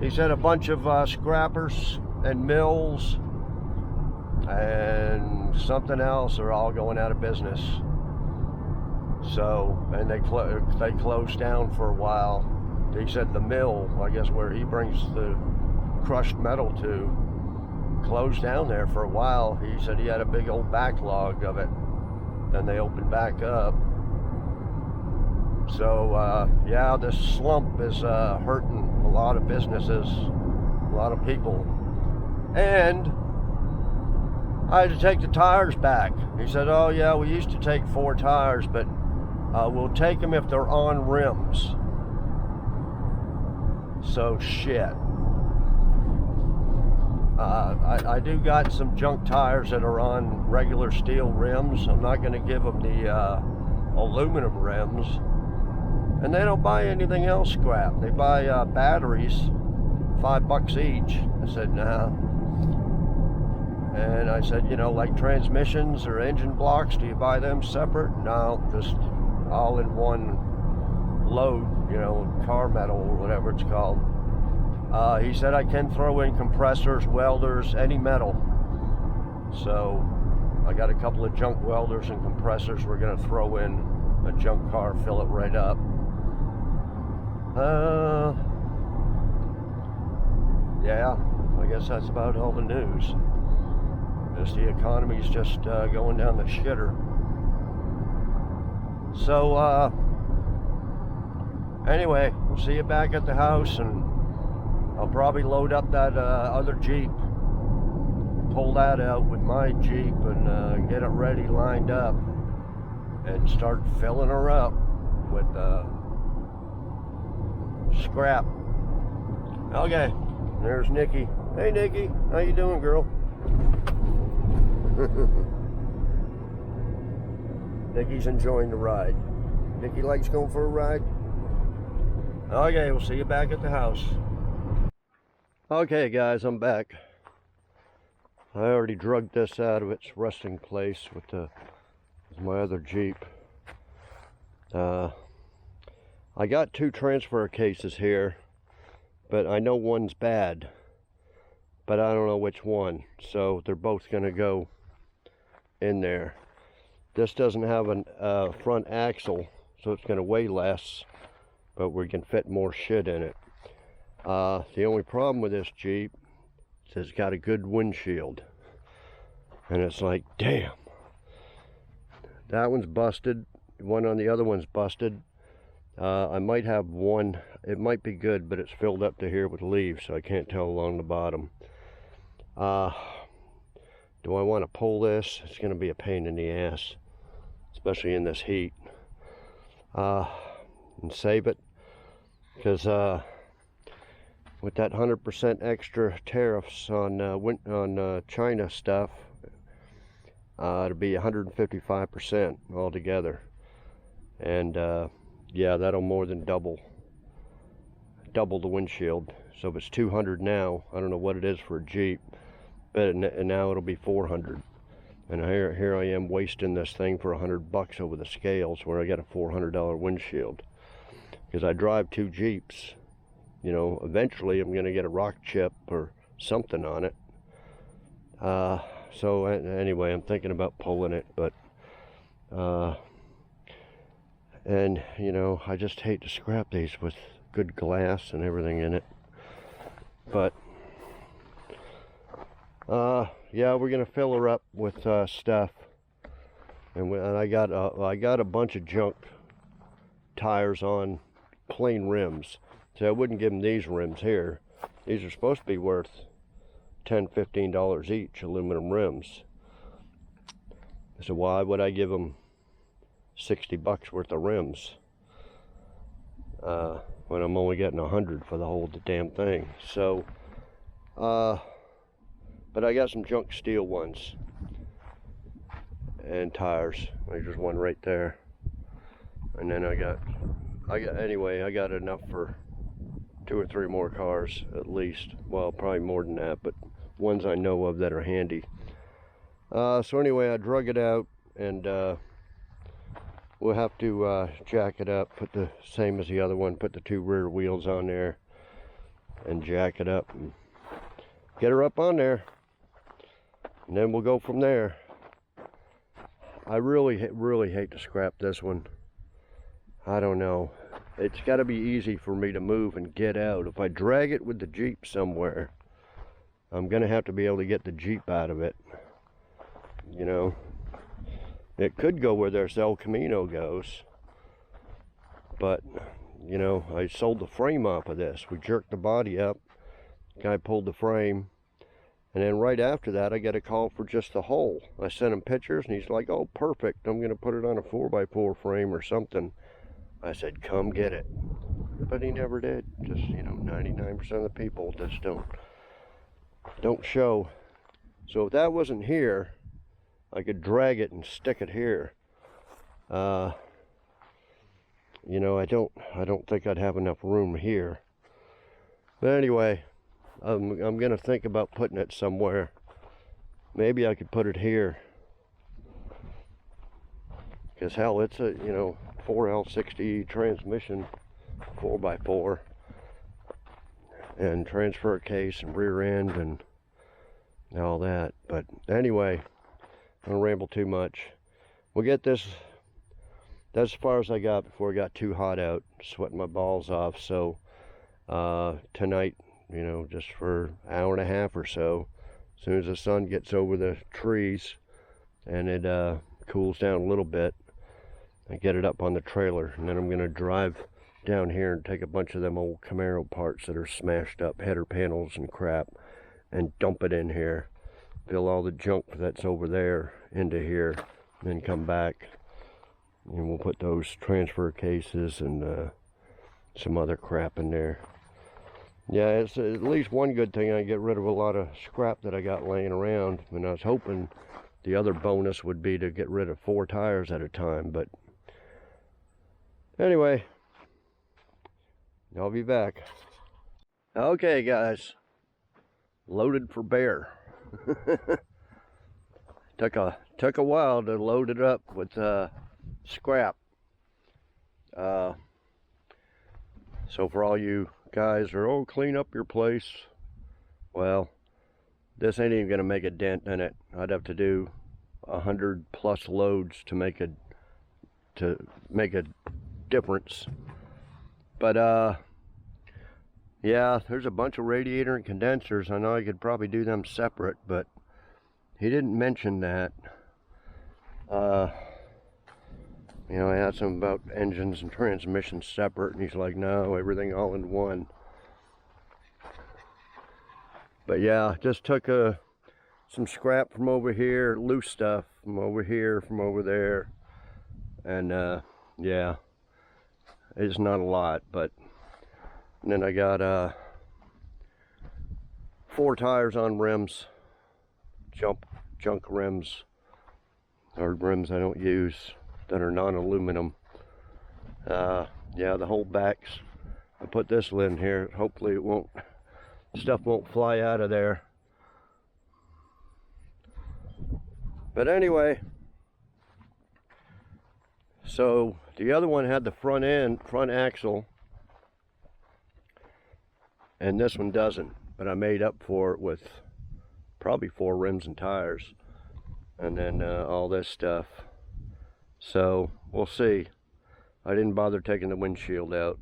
he said a bunch of scrappers and mills and something else are all going out of business. So, and they closed down for a while. He said the mill, I guess where he brings the crushed metal to, closed down there for a while. He said he had a big old backlog of it. Then they opened back up. So yeah, this slump is hurting a lot of businesses, a lot of people. And I had to take the tires back. He said, oh yeah, we used to take 4 tires, but we'll take them if they're on rims. So shit. I do got some junk tires that are on regular steel rims. I'm not going to give them the aluminum rims. And they don't buy anything else scrap. They buy batteries, $5 each. I said, nah. And I said, you know, like transmissions or engine blocks, do you buy them separate? No, just all in one load, you know, car metal or whatever it's called. He said I can throw in compressors, welders, any metal. So I got a couple of junk welders and compressors we're going to throw in a junk car, fill it right up. Yeah, I guess that's about all the news. Just the economy's just going down the shitter. So anyway, we'll see you back at the house, and I'll probably load up that other Jeep, pull that out with my Jeep and get it ready, lined up, and start filling her up with scrap. Okay, there's Nikki. Hey Nikki, how you doing, girl? Nikki's enjoying the ride. Nikki likes going for a ride. Okay, we'll see you back at the house. Okay guys, I'm back. I already drugged this out of its resting place with my other Jeep. I got 2 transfer cases here, but I know one's bad, but I don't know which one, so they're both gonna go in there. This doesn't have a front axle, so it's gonna weigh less, but we can fit more shit in it. The only problem with this Jeep is it's got a good windshield, and it's like, damn, that one's busted, one on the other one's busted. I might have one, it might be good, but it's filled up to here with leaves, so I can't tell along the bottom. Do I want to pull this? It's going to be a pain in the ass, especially in this heat. And save it, because with that 100% extra tariffs on China stuff, it'll be 155% altogether, and yeah, that'll more than double the windshield. So if it's 200 now, I don't know what it is for a Jeep, but now it'll be 400. And here I am wasting this thing for $100 over the scales, where I got a $400 windshield. Because I drive 2 Jeeps, you know, eventually I'm gonna get a rock chip or something on it. So anyway, I'm thinking about pulling it, but and you know, I just hate to scrap these with good glass and everything in it. But yeah, we're gonna fill her up with stuff, and I got a bunch of junk tires on plain rims, so I wouldn't give them these rims here. These are supposed to be worth $10–15 each, aluminum rims. So why would I give them $60 worth of rims when I'm only getting 100 for the whole damn thing? So but I got some junk steel ones and tires. There's one right there, and then I got anyway, I got enough for 2 or 3 more cars at least. Well, probably more than that, but ones I know of that are handy. So anyway, I drug it out, and we'll have to jack it up, put the same as the other one, put the 2 rear wheels on there and jack it up and get her up on there, and then we'll go from there. I really hate to scrap this one. I don't know, it's got to be easy for me to move and get out. If I drag it with the Jeep somewhere, I'm gonna have to be able to get the Jeep out of it, you know. It could go where there's El Camino goes, but you know, I sold the frame off of this. We jerked the body up, guy pulled the frame, and then right after that I get a call for just the hull. I sent him pictures, and he's like, oh perfect, I'm gonna put it on a 4x4 frame or something. I said, come get it, but he never did. Just, you know, 99% of the people just don't show. So if that wasn't here, I could drag it and stick it here. You know, I don't think I'd have enough room here. But anyway, I'm gonna think about putting it somewhere. Maybe I could put it here, because hell, it's a, you know, 4L60 transmission, 4x4, and transfer case and rear end and all that. But anyway, I don't ramble too much. We'll get this. That's as far as I got before it got too hot out, sweating my balls off. So tonight, you know, just for an hour and a half or so, as soon as the sun gets over the trees and it cools down a little bit, I get it up on the trailer, and then I'm gonna drive down here and take a bunch of them old Camaro parts that are smashed up, header panels and crap, and dump it in here, fill all the junk that's over there into here, and then come back And we'll put those transfer cases and some other crap in there. Yeah, it's at least one good thing. I get rid of a lot of scrap that I got laying around. And I was hoping the other bonus would be to get rid of 4 tires at a time. But anyway, I'll be back. Okay, guys. Loaded for bear. Took a while to load it up with scrap. So for all you guys who are, oh, clean up your place, well, this ain't even gonna make a dent in it. I'd have to do 100+ loads to make a difference. But yeah, there's a bunch of radiator and condensers. I know I could probably do them separate, but he didn't mention that. You know, I asked him about engines and transmissions separate, and he's like, no, everything all in one. But yeah, just took some scrap from over here, loose stuff from over here, from over there. And yeah, it's not a lot, but and then I got 4 tires on rims, junk rims, or rims I don't use that are non-aluminum. Yeah, the whole backs. I put this in here. Hopefully stuff won't fly out of there. But anyway, so the other one had the front axle, and this one doesn't. But I made up for it with probably 4 rims and tires, and then all this stuff. So we'll see. I didn't bother taking the windshield out.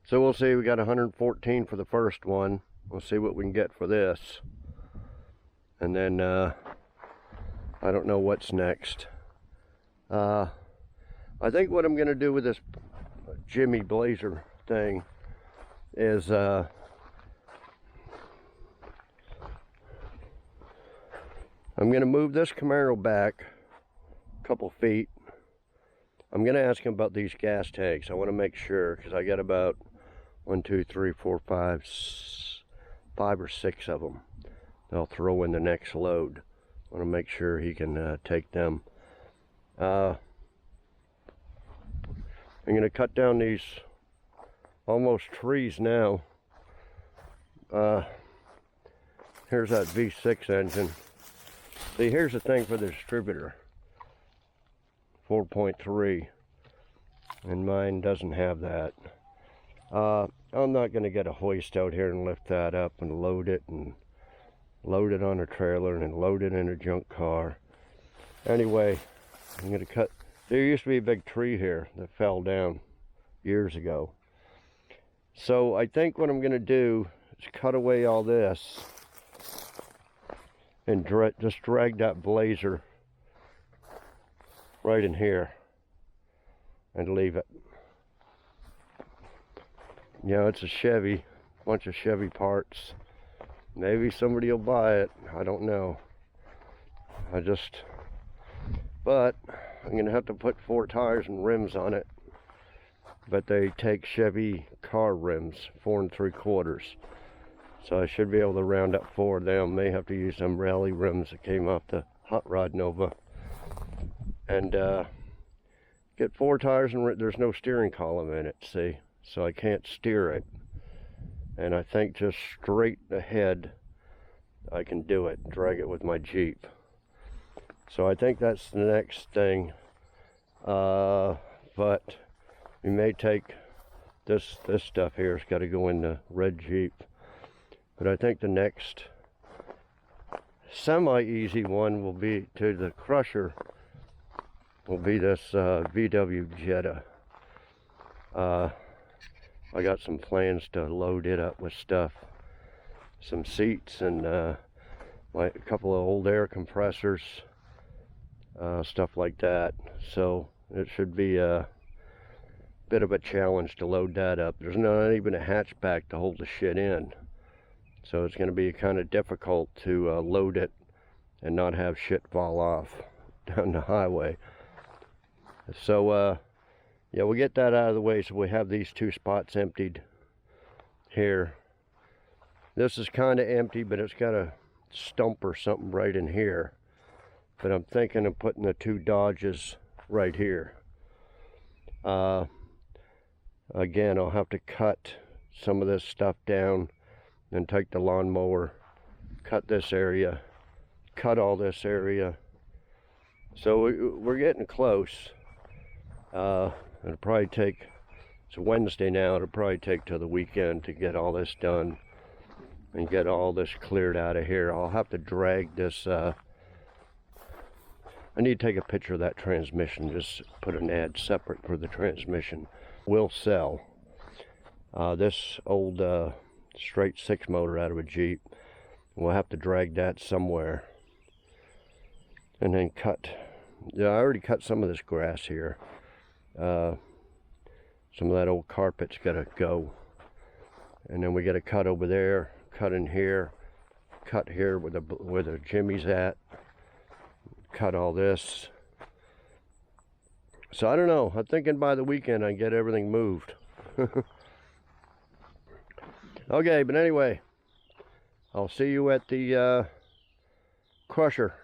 So we'll see. We got 114 for the first one. We'll see what we can get for this. And then I don't know what's next. I think what I'm going to do with this Jimmy Blazer thing is I'm going to move this Camaro back a couple feet. I'm going to ask him about these gas tanks. I want to make sure, because I got about 5 or 6 of them. I'll throw in the next load. I want to make sure he can take them. I'm going to cut down these almost trees now. Here's that V6 engine. See, here's the thing for the distributor. 4.3, and mine doesn't have that. I'm not going to get a hoist out here and lift that up and load it on a trailer and then load it in a junk car. Anyway, I'm going to cut. There used to be a big tree here that fell down years ago. So I think what I'm going to do is cut away all this and just drag that Blazer right in here and leave it. You know, it's a Chevy, bunch of Chevy parts. Maybe somebody will buy it. I don't know. But I'm gonna have to put 4 tires and rims on it. But they take Chevy car rims, 4 3/4. So I should be able to round up 4 of them. May have to use some rally rims that came off the Hot Rod Nova. And get 4 tires, and there's no steering column in it, see? So I can't steer it. And I think just straight ahead, I can do it, drag it with my Jeep. So I think that's the next thing. But we may take this stuff here. It's got to go in the red Jeep. But I think the next semi-easy one will be to the crusher. Will be this VW Jetta. I got some plans to load it up with stuff, some seats and a couple of old air compressors, stuff like that. So it should be a bit of a challenge to load that up. There's not even a hatchback to hold the shit in, so it's going to be kind of difficult to load it and not have shit fall off down the highway. So yeah, we'll get that out of the way so we have these two spots emptied here. This is kind of empty, but it's got a stump or something right in here. But I'm thinking of putting the two Dodges right here. Again, I'll have to cut some of this stuff down and take the lawnmower, cut this area, cut all this area. So we're getting close. It'll probably take, it's Wednesday now, it'll probably take till the weekend to get all this done and get all this cleared out of here. I'll have to drag this, I need to take a picture of that transmission, just put an ad separate for the transmission. Will sell. This old straight 6 motor out of a Jeep. We'll have to drag that somewhere. And then cut, yeah, I already cut some of this grass here. Some of that old carpet's gotta go. And then we gotta cut over there, cut in here, cut here where the Jimmy's at, cut all this. So I don't know, I'm thinking by the weekend I can get everything moved. Okay, but anyway, I'll see you at the crusher.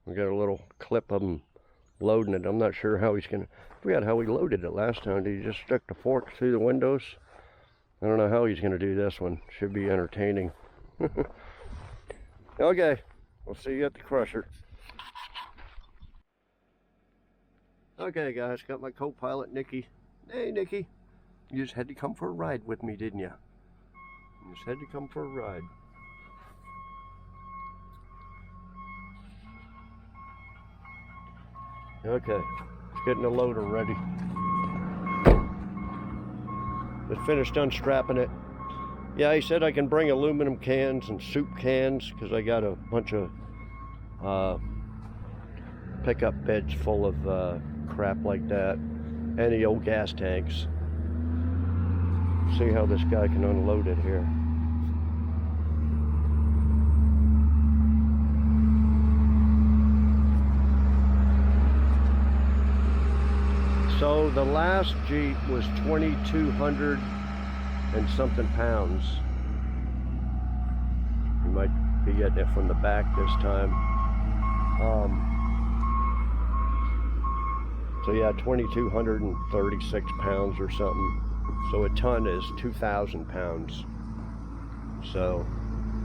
We got a little clip of him loading it. I'm not sure how he's gonna, I forgot how he loaded it last time. Did he just stick the fork through the windows? I don't know how he's gonna do this one. Should be entertaining. Okay, we'll see you at the crusher. Okay guys, got my co-pilot Nikki. Hey Nikki, you just had to come for a ride with me, didn't you? You just had to come for a ride. Okay, it's getting the loader ready. Just finished unstrapping it. Yeah, he said I can bring aluminum cans and soup cans because I got a bunch of pickup beds full of crap like that, and the old gas tanks. See how this guy can unload it here. So the last Jeep was 2,200 and something pounds. You might be getting it from the back this time. So yeah, 2,236 pounds or something. So a ton is 2,000 pounds. So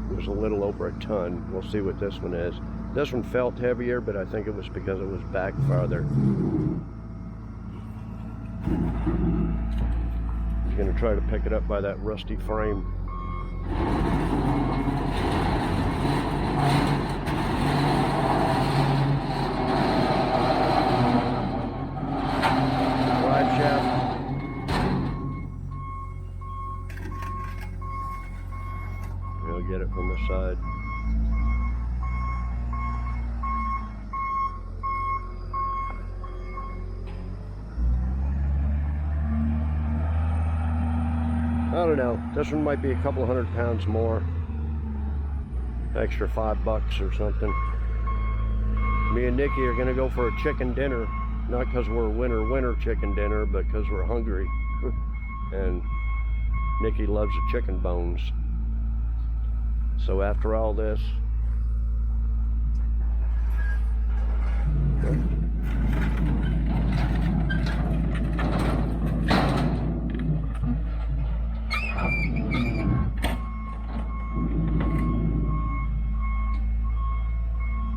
it was a little over a ton. We'll see what this one is. This one felt heavier, but I think it was because it was back farther. He's gonna try to pick it up by that rusty frame. Drive shaft. We'll get it from the side. I don't know, this one might be a couple 100 pounds more. Extra $5 or something. Me and Nikki are gonna go for a chicken dinner. Not because we're winter chicken dinner, but because we're hungry. And Nikki loves the chicken bones. So after all this,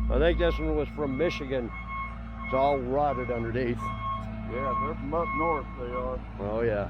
I think this one was from Michigan. It's all rotted underneath. Yeah, they're from up north, they are. Oh yeah.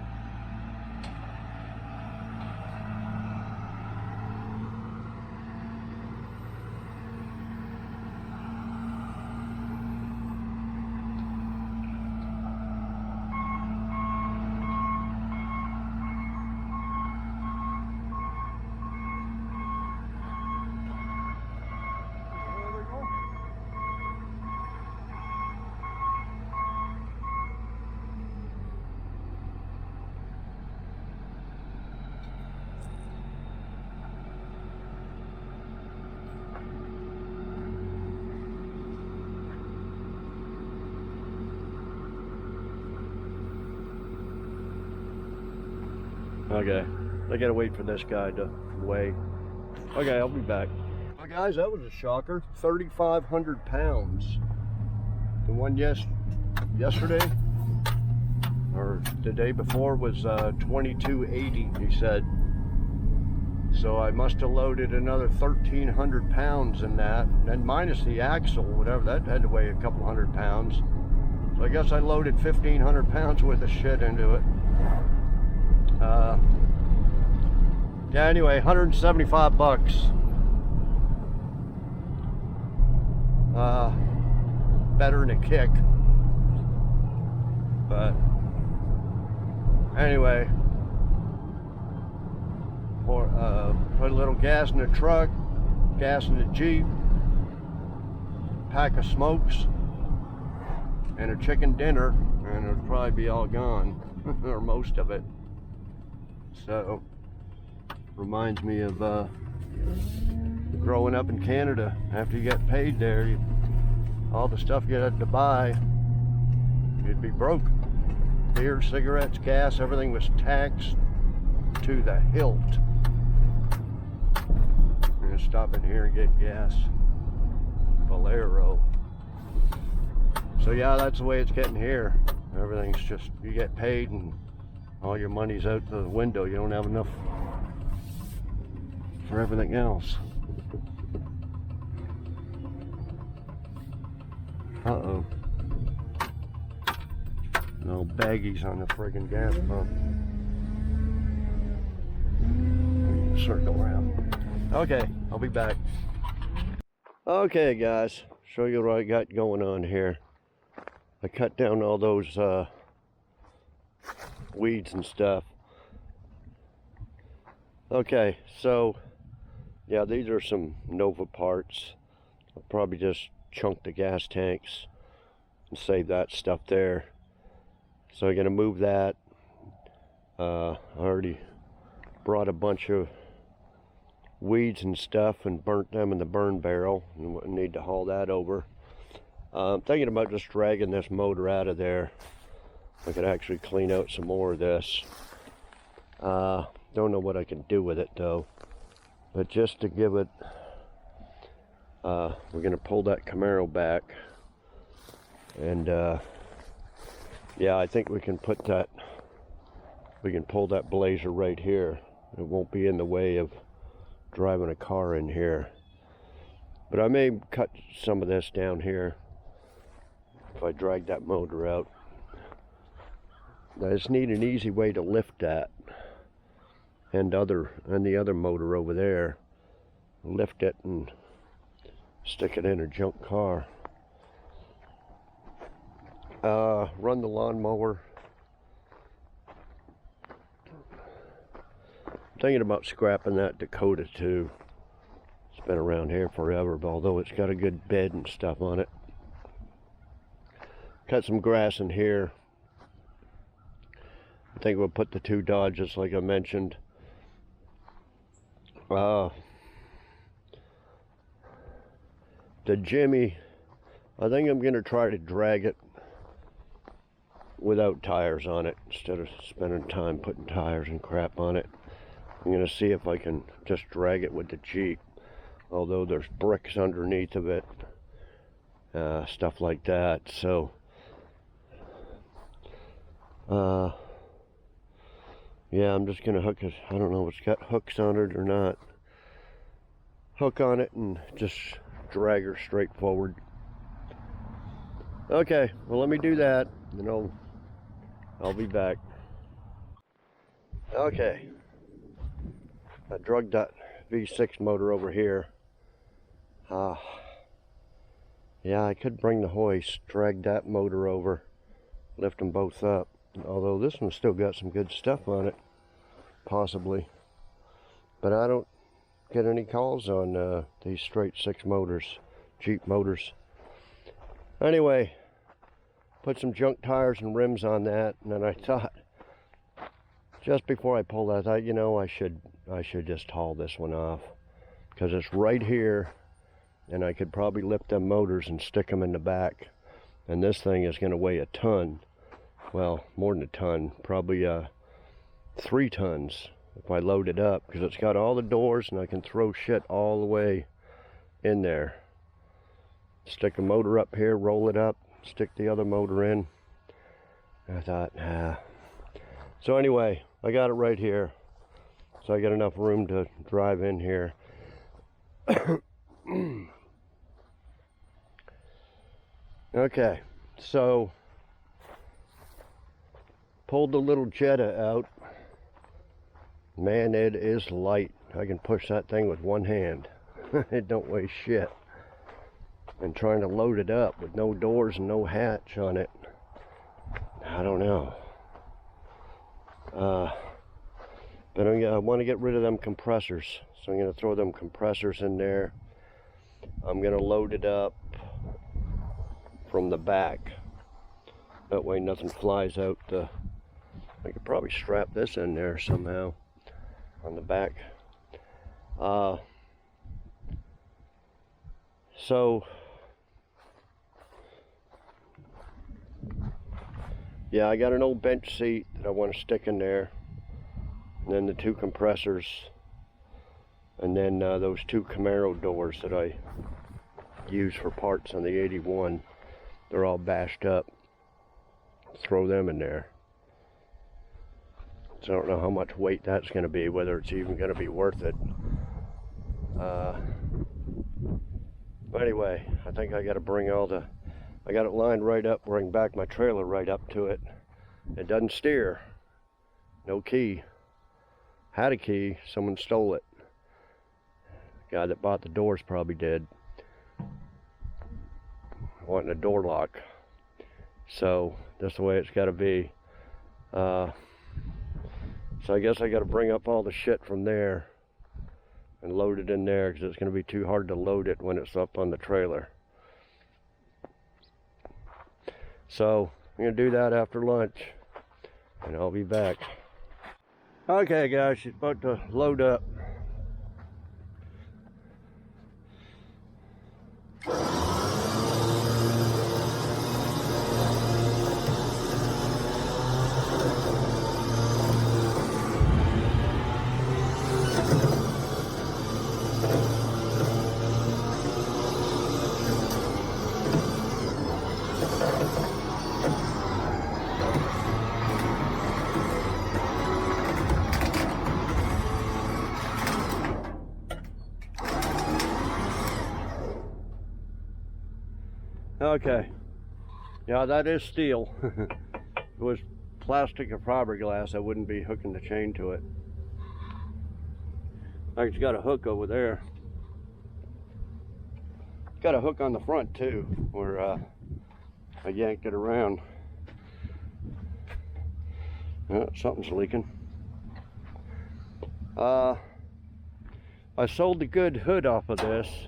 Okay, I gotta wait for this guy to weigh. Okay, I'll be back. Well, guys, that was a shocker. 3,500 pounds. The one yesterday, or the day before, was 2,280, he said. So I must have loaded another 1,300 pounds in that, and minus the axle, whatever, that had to weigh a couple hundred pounds. So I guess I loaded 1,500 pounds worth of shit into it. Yeah, anyway, 175 bucks. Better than a kick. But anyway, put a little gas in the truck, gas in the Jeep, pack of smokes, and a chicken dinner, and it'll probably be all gone, or most of it. So, reminds me of growing up in Canada. After you get paid there, all the stuff you had to buy, you'd be broke. Beer, cigarettes, gas, everything was taxed to the hilt. I'm gonna stop in here and get gas. Valero. So yeah, that's the way it's getting here. Everything's just, you get paid and all your money's out the window. You don't have enough for everything else. Uh-oh. No baggies on the friggin' gas pump. Circle around. Okay, I'll be back. Okay, guys, show you what I got going on here. I cut down all those weeds and stuff. Okay, so yeah, these are some Nova parts. I'll probably just chunk the gas tanks and save that stuff there. So I'm gonna move that. I already brought a bunch of weeds and stuff and burnt them in the burn barrel, and I need to haul that over. I'm thinking about just dragging this motor out of there. I could actually clean out some more of this. Don't know what I can do with it though, but just to give it, we're gonna pull that Camaro back, and yeah, I think we can put that, we can pull that Blazer right here. It won't be in the way of driving a car in here. But I may cut some of this down here if I drag that motor out. I just need an easy way to lift that and the other motor over there. Lift it and stick it in a junk car. Run the lawnmower. Thinking about scrapping that Dakota too. It's been around here forever, but although it's got a good bed and stuff on it. Cut some grass in here. I think we'll put the two Dodges like I mentioned. The Jimmy, I think I'm gonna try to drag it without tires on it instead of spending time putting tires and crap on it. I'm gonna see if I can just drag it with the Jeep, although there's bricks underneath of it, stuff like that. So yeah, I'm just gonna hook it. I don't know if it's got hooks on it or not. Hook on it and just drag her straight forward. Okay, well, let me do that, and I'll be back. Okay, I dragged that V6 motor over here. Yeah, I could bring the hoist, drag that motor over, lift them both up. Although this one's still got some good stuff on it, possibly. But I don't get any calls on these straight 6 motors, Jeep motors. Anyway, put some junk tires and rims on that, and then I thought, just before I pull that, I should just haul this one off, because it's right here, and I could probably lift them motors and stick them in the back, and this thing is going to weigh a ton. Well, more than a ton, probably 3 tons if I load it up, because it's got all the doors and I can throw shit all the way in there. Stick the motor up here, roll it up, stick the other motor in. I thought, nah. So anyway, I got it right here. So I got enough room to drive in here. Okay, so pulled the little Jetta out. Man, it is light. I can push that thing with one hand. It don't weigh shit. And trying to load it up with no doors and no hatch on it, I don't know. But I want to get rid of them compressors, so I'm going to throw them compressors in there. I'm going to load it up from the back. That way nothing flies out. I could probably strap this in there somehow on the back. So yeah, I got an old bench seat that I want to stick in there, and then the 2 compressors, and then those 2 Camaro doors that I use for parts on the 81. They're all bashed up. Throw them in there. So I don't know how much weight that's going to be, whether it's even going to be worth it. But anyway, I think I got to bring I got it lined right up, bring back my trailer right up to it. It doesn't steer. No key. Had a key, someone stole it. The guy that bought the doors probably did. Wanting a door lock. So that's the way it's got to be. So I guess I got to bring up all the shit from there and load it in there, because it's going to be too hard to load it when it's up on the trailer. So I'm going to do that after lunch, and I'll be back. Okay guys, she's about to load up. Okay, yeah, that is steel. If it was plastic or fiberglass, I wouldn't be hooking the chain to it. Like, it's got a hook over there. It's got a hook on the front too, where I yanked it around. Oh, something's leaking. I sold the good hood off of this,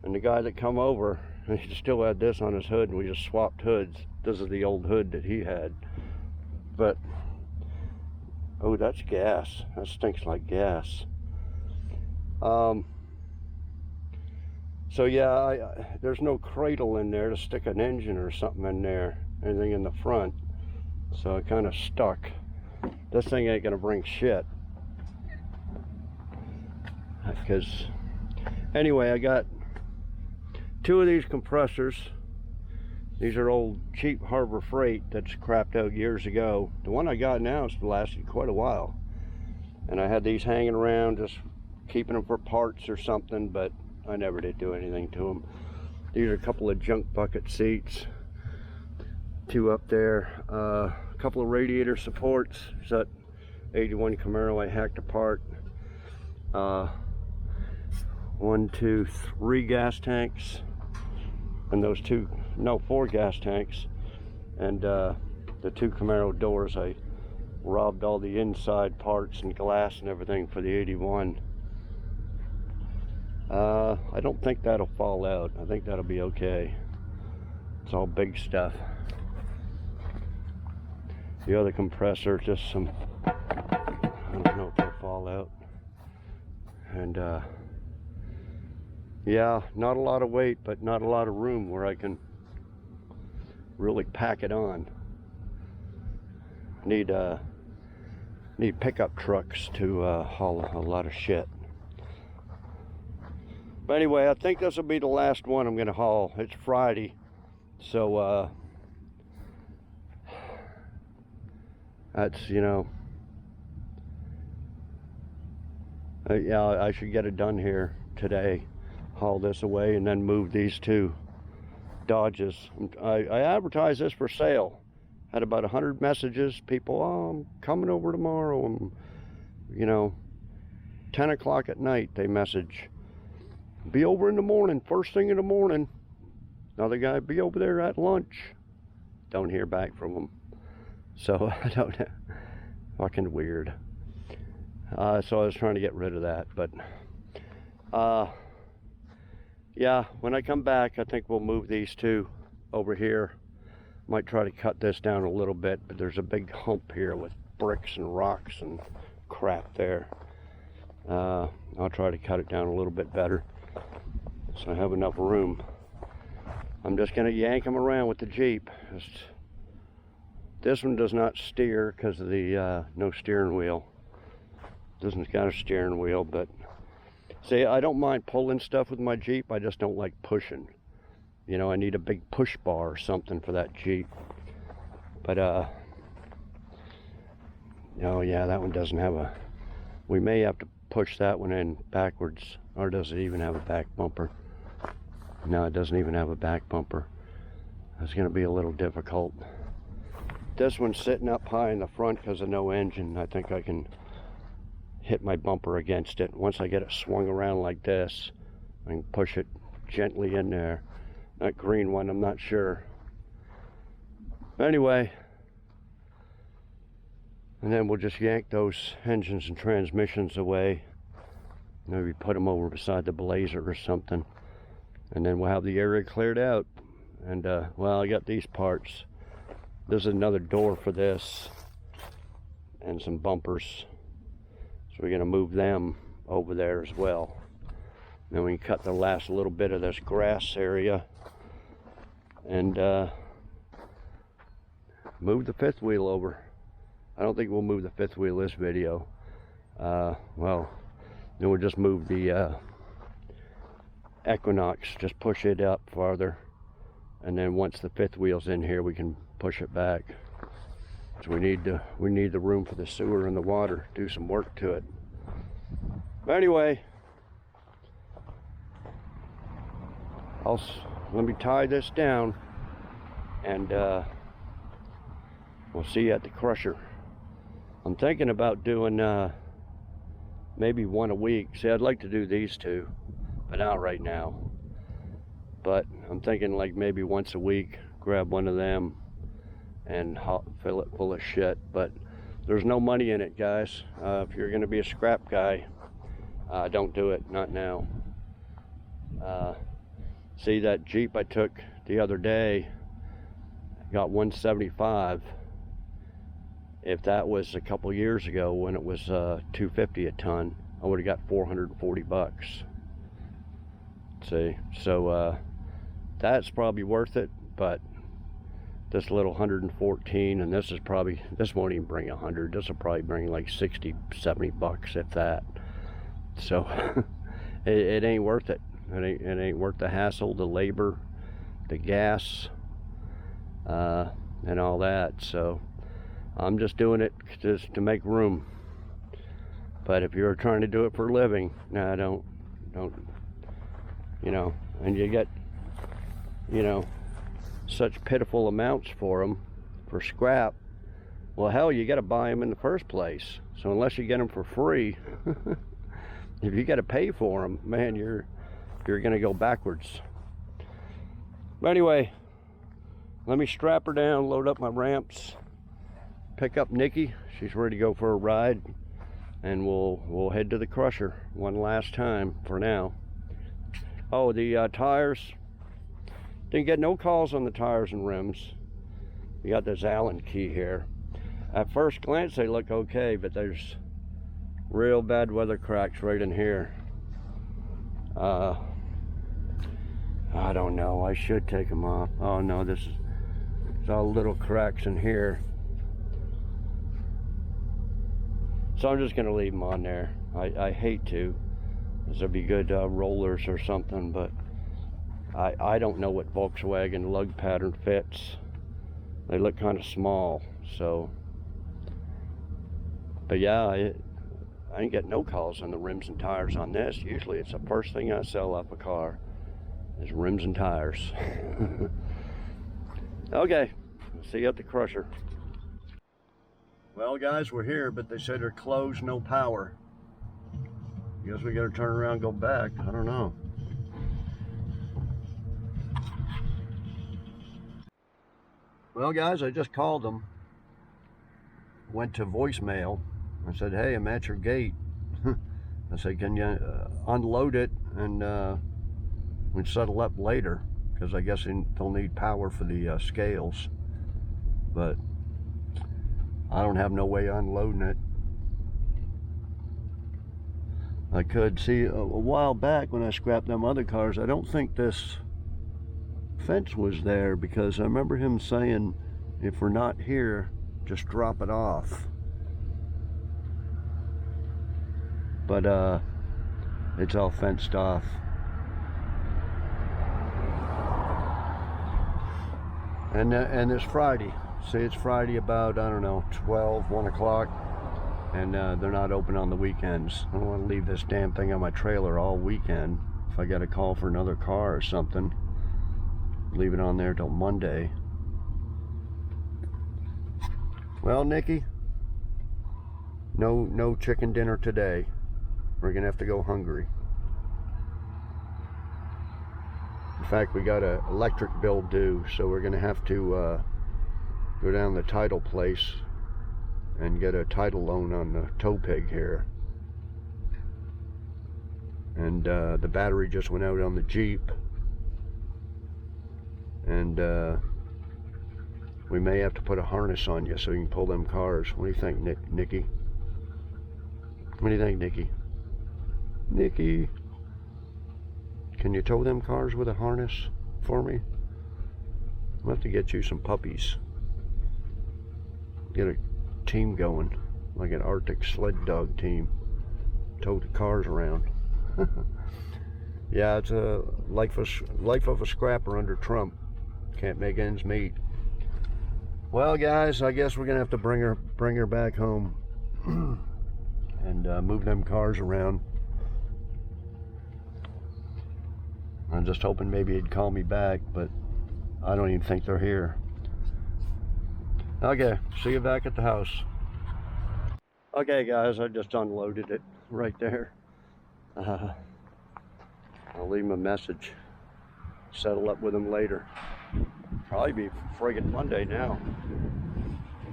and the guy that come over, he still had this on his hood, and we just swapped hoods. This is the old hood that he had. But, oh, that's gas. That stinks like gas. So yeah, there's no cradle in there to stick an engine or something in there, anything in the front. So it kind of stuck. This thing ain't gonna bring shit. Because, anyway, I got 2 of these compressors. These are old cheap Harbor Freight that's crapped out years ago. The one I got now has lasted quite a while. And I had these hanging around, just keeping them for parts or something, but I never did do anything to them. These are a couple of junk bucket seats. 2 up there. A couple of radiator supports. There's that 81 Camaro I hacked apart. 1, 2, 3 gas tanks. And those 4 gas tanks, and the 2 Camaro doors. I robbed all the inside parts and glass and everything for the 81. I don't think that'll fall out. I think that'll be okay. It's all big stuff. The other compressor, just some, I don't know if they'll fall out. And yeah, not a lot of weight, but not a lot of room where I can really pack it on. Need Need pickup trucks to haul a lot of shit. But anyway, I think this will be the last one I'm gonna haul. It's Friday, so that's, you know, yeah, I should get it done here today. Haul this away and then move these two Dodges. I advertised this for sale. Had about 100 messages. People, oh, I'm coming over tomorrow. And, you know, 10 o'clock at night they message. Be over in the morning, first thing in the morning. Another guy, be over there at lunch. Don't hear back from them. So I don't know. Fucking weird. So I was trying to get rid of that, but yeah, when I come back, I think we'll move these two over here. Might try to cut this down a little bit, but there's a big hump here with bricks and rocks and crap there. I'll try to cut it down a little bit better so I have enough room. I'm just gonna yank them around with the Jeep. This one does not steer because of the no steering wheel. This one's got a steering wheel, but see, I don't mind pulling stuff with my Jeep. I just don't like pushing. You know, I need a big push bar or something for that Jeep. But oh yeah, that one doesn't have a, we may have to push that one in backwards. Or does it even have a back bumper? No, it doesn't even have a back bumper. That's gonna be a little difficult. This one's sitting up high in the front because of no engine. I think I can hit my bumper against it. Once I get it swung around like this, I can push it gently in there. That green one, I'm not sure. Anyway, and then we'll just yank those engines and transmissions away. Maybe put them over beside the Blazer or something. And then we'll have the area cleared out. And well, I got these parts. There's another door for this and some bumpers. So we're gonna move them over there as well. Then we can cut the last little bit of this grass area and move the fifth wheel over. I don't think we'll move the fifth wheel this video. Well, then we'll just move the Equinox, just push it up farther. And then once the fifth wheel's in here, we can push it back. So we need the room for the sewer and the water. Do some work to it. But anyway, let me tie this down, and we'll see you at the crusher. I'm thinking about doing maybe one a week. See, I'd like to do these two, but not right now. But I'm thinking like maybe once a week, grab one of them and fill it full of shit. But there's no money in it, guys. If you're gonna be a scrap guy, don't do it, not now. See, that Jeep I took the other day, got 175. If that was a couple years ago when it was $250 a ton, I would have got 440 bucks. See, so that's probably worth it. But this little 114, and this won't even bring 100. This will probably bring like 60, 70 bucks if that. So it ain't worth it. It ain't worth the hassle, the labor, the gas, and all that. So I'm just doing it just to make room. But if you're trying to do it for a living, nah, don't, you know, and you get, you know, such pitiful amounts for them for scrap. Well, hell, you got to buy them in the first place. So unless you get them for free, if you got to pay for them, man, you're gonna go backwards. But anyway, let me strap her down, load up my ramps, pick up Nikki. She's ready to go for a ride, and we'll head to the crusher one last time for now. Oh, the tires. Didn't get no calls on the tires and rims. We got this Allen key here. At first glance, they look okay, but there's real bad weather cracks right in here. I don't know. I should take them off. Oh no, there's all little cracks in here. So I'm just gonna leave them on there. I hate to, because there'd be good rollers or something, but I don't know what Volkswagen lug pattern fits. They look kind of small, so. But yeah, I ain't getting no calls on the rims and tires on this. Usually it's the first thing I sell off a car is rims and tires. Okay, see you at the crusher. Well guys, we're here, but they said they're closed, no power. Guess we gotta turn around and go back. I don't know. Well guys, I just called them. Went to voicemail. I said, hey, I'm at your gate. I said, can you unload it and we settle up later? Because I guess they'll need power for the scales. But I don't have no way of unloading it. I could see a while back when I scrapped them other cars, I don't think this fence was there, because I remember him saying, if we're not here, just drop it off. But it's all fenced off. And it's Friday. See, it's Friday about, I don't know, 12, 1 o'clock. And they're not open on the weekends. I don't want to leave this damn thing on my trailer all weekend. If I got a call for another car or something, leave it on there till Monday. Well, Nikki, no chicken dinner today. We're gonna have to go hungry. In fact, we got an electric bill due, so we're gonna have to go down to the title place and get a title loan on the tow pig here. And the battery just went out on the Jeep, and we may have to put a harness on you so you can pull them cars. What do you think, Nikki? What do you think, Nikki? Nikki, can you tow them cars with a harness for me? I'll have to get you some puppies. Get a team going, like an Arctic sled dog team. Tow the cars around. Yeah, it's a life of a scrapper under Trump. Can't make ends meet. Well, guys, I guess we're gonna have to bring her back home and move them cars around. I'm just hoping maybe he'd call me back, but I don't even think they're here. Okay, see you back at the house. Okay, guys, I just unloaded it right there. I'll leave him a message. Settle up with him later. Probably be friggin' Monday now.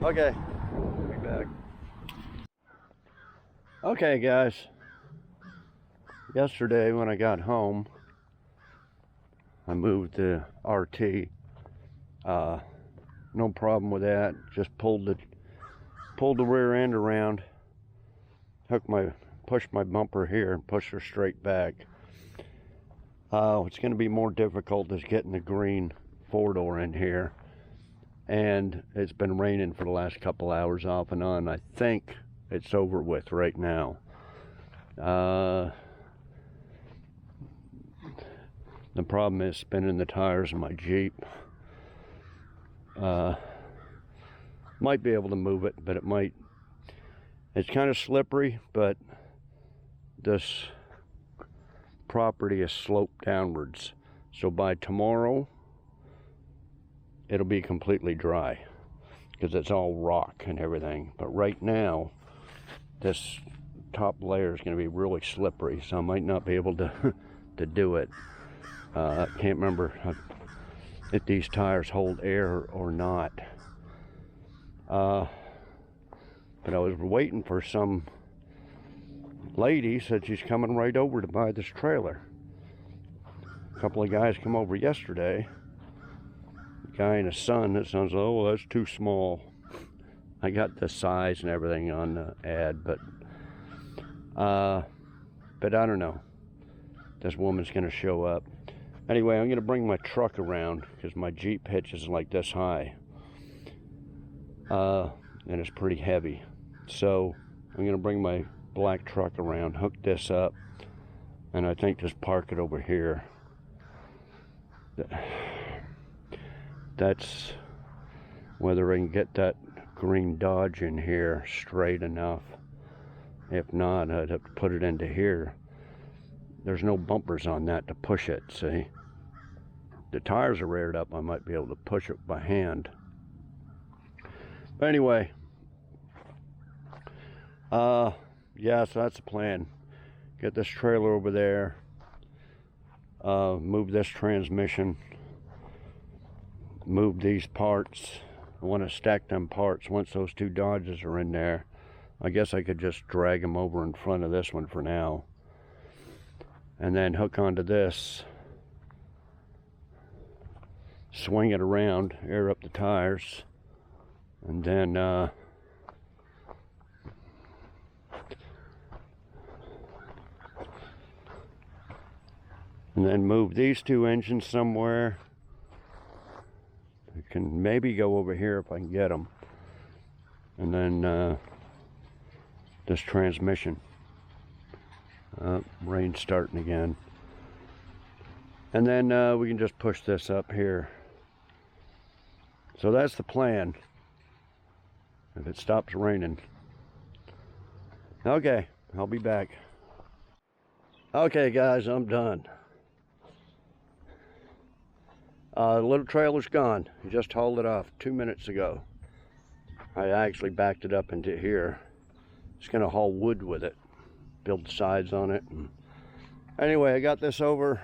Okay, I'll be back. Okay, guys. Yesterday when I got home, I moved the RT. No problem with that. Just pulled the rear end around, pushed my bumper here and pushed her straight back. What's going to be more difficult is getting the green four-door in here, and it's been raining for the last couple hours off and on. I think it's over with right now. The problem is spinning the tires in my Jeep. Might be able to move it, but it's kind of slippery, but this property is sloped downwards. So by tomorrow, it'll be completely dry because it's all rock and everything. But right now, this top layer is going to be really slippery, so I might not be able to to do it. I can't remember if these tires hold air or not. But I was waiting for some lady, said she's coming right over to buy this trailer. A couple of guys come over yesterday. A guy and a son. That sounds, oh, that's too small. I got the size and everything on the ad, but I don't know. This woman's gonna show up. Anyway, I'm gonna bring my truck around because my Jeep hitch is like this high. And it's pretty heavy. So I'm gonna bring my black truck around, hook this up, and I think just park it over here. That's whether I can get that green Dodge in here straight enough. If not, I'd have to put it into here. There's no bumpers on that to push it, see? The tires are reared up, I might be able to push it by hand. But anyway, yeah, so that's the plan. Get this trailer over there, move this transmission, move these parts. I want to stack them parts once those two Dodges are in there. I guess I could just drag them over in front of this one for now. And then hook onto this, swing it around, air up the tires, and then move these two engines somewhere. I can maybe go over here if I can get them. And then this transmission. Rain starting again. And then we can just push this up here. So that's the plan. If it stops raining. Okay, I'll be back. Okay guys, I'm done. The little trailer's gone. I just hauled it off 2 minutes ago. I actually backed it up into here. Just gonna haul wood with it, build the sides on it. And anyway, I got this over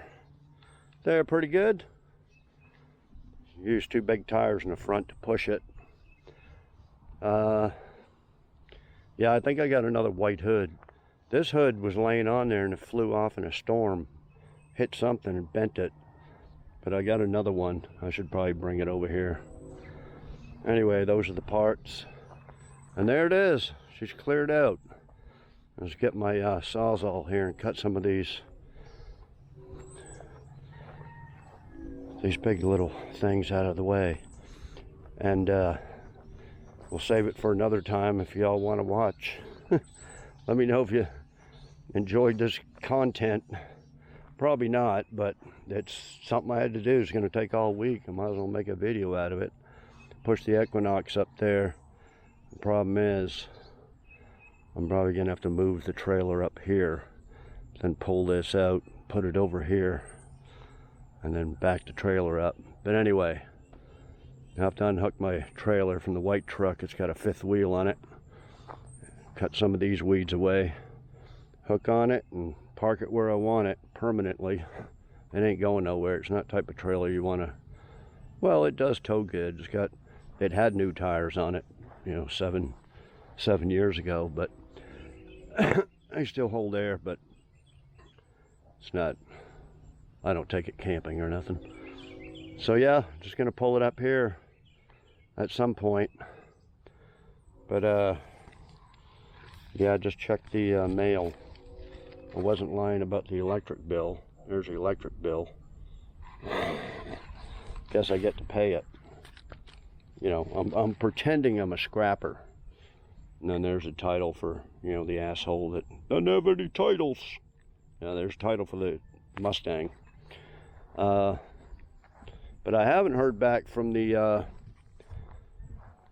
there pretty good. Used two big tires in the front to push it. Yeah, I think I got another white hood. This hood was laying on there and it flew off in a storm. Hit something and bent it. But I got another one. I should probably bring it over here. Anyway, those are the parts. And there it is. She's cleared out. Let's get my sawzall here and cut some of these big little things out of the way. And we'll save it for another time if y'all want to watch. Let me know if you enjoyed this content. Probably not, but it's something I had to do. It's going to take all week. I might as well make a video out of it. Push the Equinox up there. The problem is I'm probably going to have to move the trailer up here, then pull this out, put it over here, and then back the trailer up. But anyway, I have to unhook my trailer from the white truck. It's got a 5th wheel on it. Cut some of these weeds away, hook on it, and park it where I want it permanently. It ain't going nowhere. It's not the type of trailer you want to, well, it does tow good. It had new tires on it, you know, seven years ago, but they still hold air, but it's not, I don't take it camping or nothing. So yeah, just gonna pull it up here at some point. But yeah, I just checked the mail. I wasn't lying about the electric bill. There's the electric bill. Guess I get to pay it. You know, I'm pretending I'm a scrapper. And then there's a title for, you know, the asshole that doesn't have any titles. Yeah, there's a title for the Mustang. But I haven't heard back from the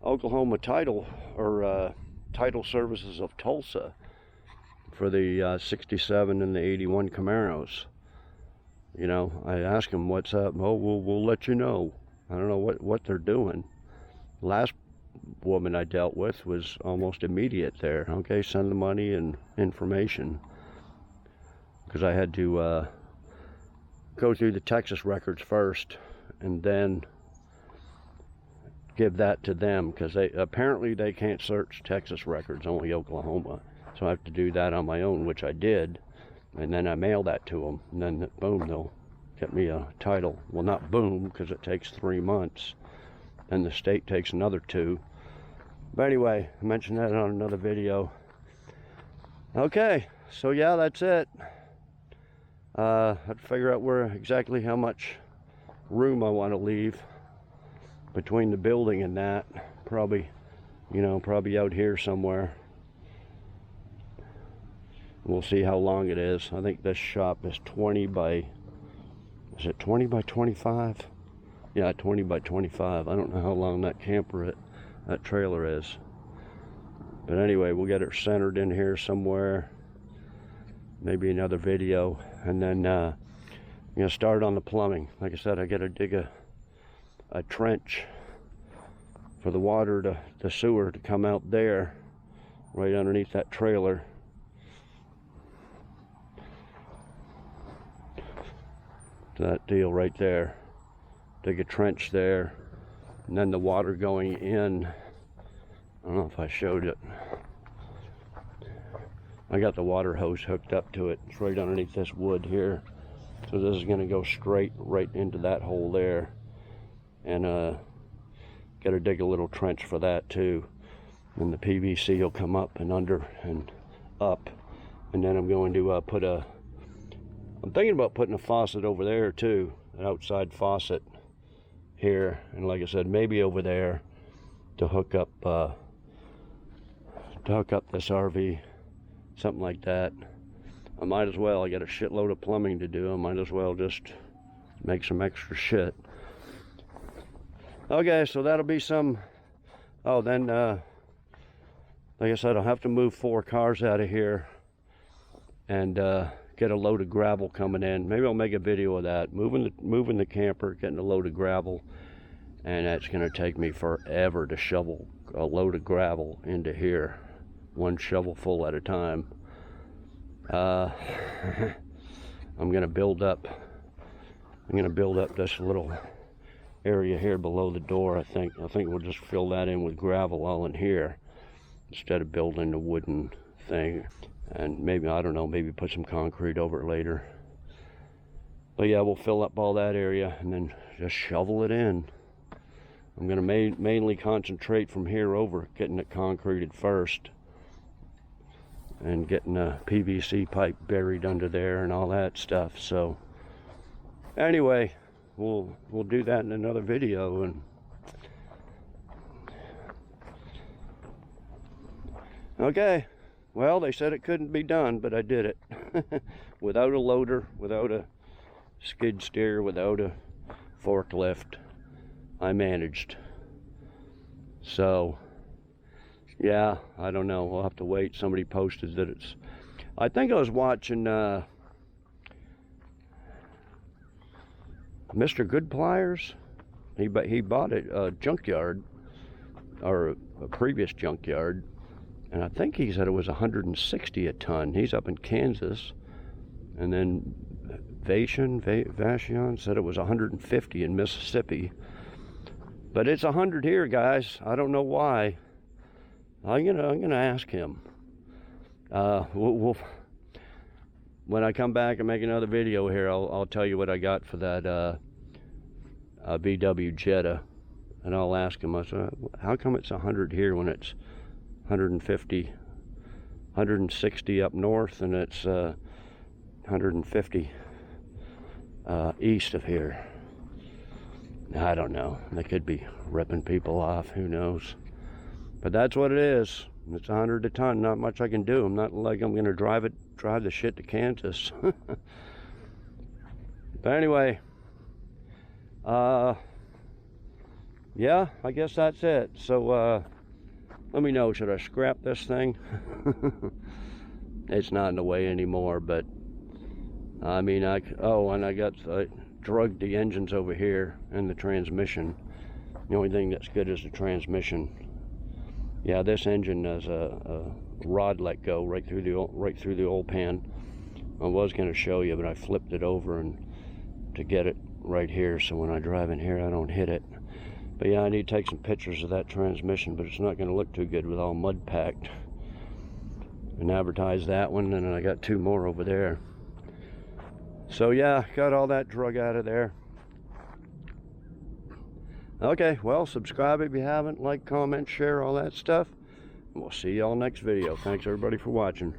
Oklahoma title or title services of Tulsa for the 67 and the 81 Camaros. You know, I asked them what's up. Oh, we'll let you know. I don't know what they're doing. Last woman I dealt with was almost immediate there. Okay, send the money and information, because I had to go through the Texas records first and then give that to them, because they apparently they can't search Texas records, only Oklahoma. So I have to do that on my own, which I did, and then I mail that to them, and then boom, they'll get me a title. Well, not boom, because it takes 3 months, and the state takes another 2. But anyway, I mentioned that on another video. Okay, so yeah, that's it. I have to figure out where exactly how much room I want to leave between the building and that. Probably, you know, probably out here somewhere. We'll see how long it is. I think this shop is 20 by, is it 20 by 25? Yeah, 20 by 25. I don't know how long that that trailer is. But anyway, we'll get it centered in here somewhere. Maybe another video. And then I'm gonna start on the plumbing. Like I said, I gotta dig a trench for the water the sewer to come out there, right underneath that trailer. That deal right there. Dig a trench there, and then the water going in. I don't know if I showed it. I got the water hose hooked up to it. It's right underneath this wood here. So this is gonna go straight right into that hole there. And gotta dig a little trench for that too. And the PVC will come up and under and up. And then I'm going to I'm thinking about putting a faucet over there too, an outside faucet here, and like I said, maybe over there to hook up this RV, something like that. I might as well. I got a shitload of plumbing to do. I might as well just make some extra shit. Okay, so that'll be some. Oh, then like I said, I'll have to move 4 cars out of here and get a load of gravel coming in. Maybe I'll make a video of that. Moving the camper, getting a load of gravel, and that's gonna take me forever to shovel a load of gravel into here, 1 shovel full at a time. I'm gonna build up this little area here below the door. I think we'll just fill that in with gravel all in here instead of building the wooden thing. And maybe, I don't know, maybe put some concrete over it later. But yeah, we'll fill up all that area and then just shovel it in. I'm gonna mainly concentrate from here over, getting it concreted first, and getting a PVC pipe buried under there and all that stuff. So anyway, we'll do that in another video. And okay, well, they said it couldn't be done, but I did it. Without a loader, without a skid steer, without a forklift, I managed. So yeah, I don't know, we'll have to wait. Somebody posted that it's, I think I was watching Mr. Good Pliers. He bought a junkyard, or a previous junkyard, and I think he said it was 160 a ton. He's up in Kansas. And then Vashon said it was 150 in Mississippi. But it's 100 here, guys. I don't know why. I'm gonna ask him. When I come back and make another video here, I'll tell you what I got for that VW Jetta, and I'll ask him. I said, how come it's 100 here when it's 150, 160 up north, and it's 150 east of here? I don't know. They could be ripping people off. Who knows? But that's what it is. It's 100 a ton. Not much I can do. I'm not like I'm gonna drive the shit to Kansas. But anyway, yeah, I guess that's it. So let me know, should I scrap this thing? It's not in the way anymore, but I mean, I drugged the engines over here and the transmission. The only thing that's good is the transmission. Yeah, this engine has a rod let go right through the oil pan. I was going to show you, but I flipped it over and to get it right here, so when I drive in here I don't hit it. But yeah, I need to take some pictures of that transmission, but it's not going to look too good with all mud packed. And advertise that one, and then I got 2 more over there. So yeah, got all that drug out of there. Okay, well, subscribe if you haven't, like, comment, share, all that stuff. We'll see y'all next video. Thanks everybody for watching.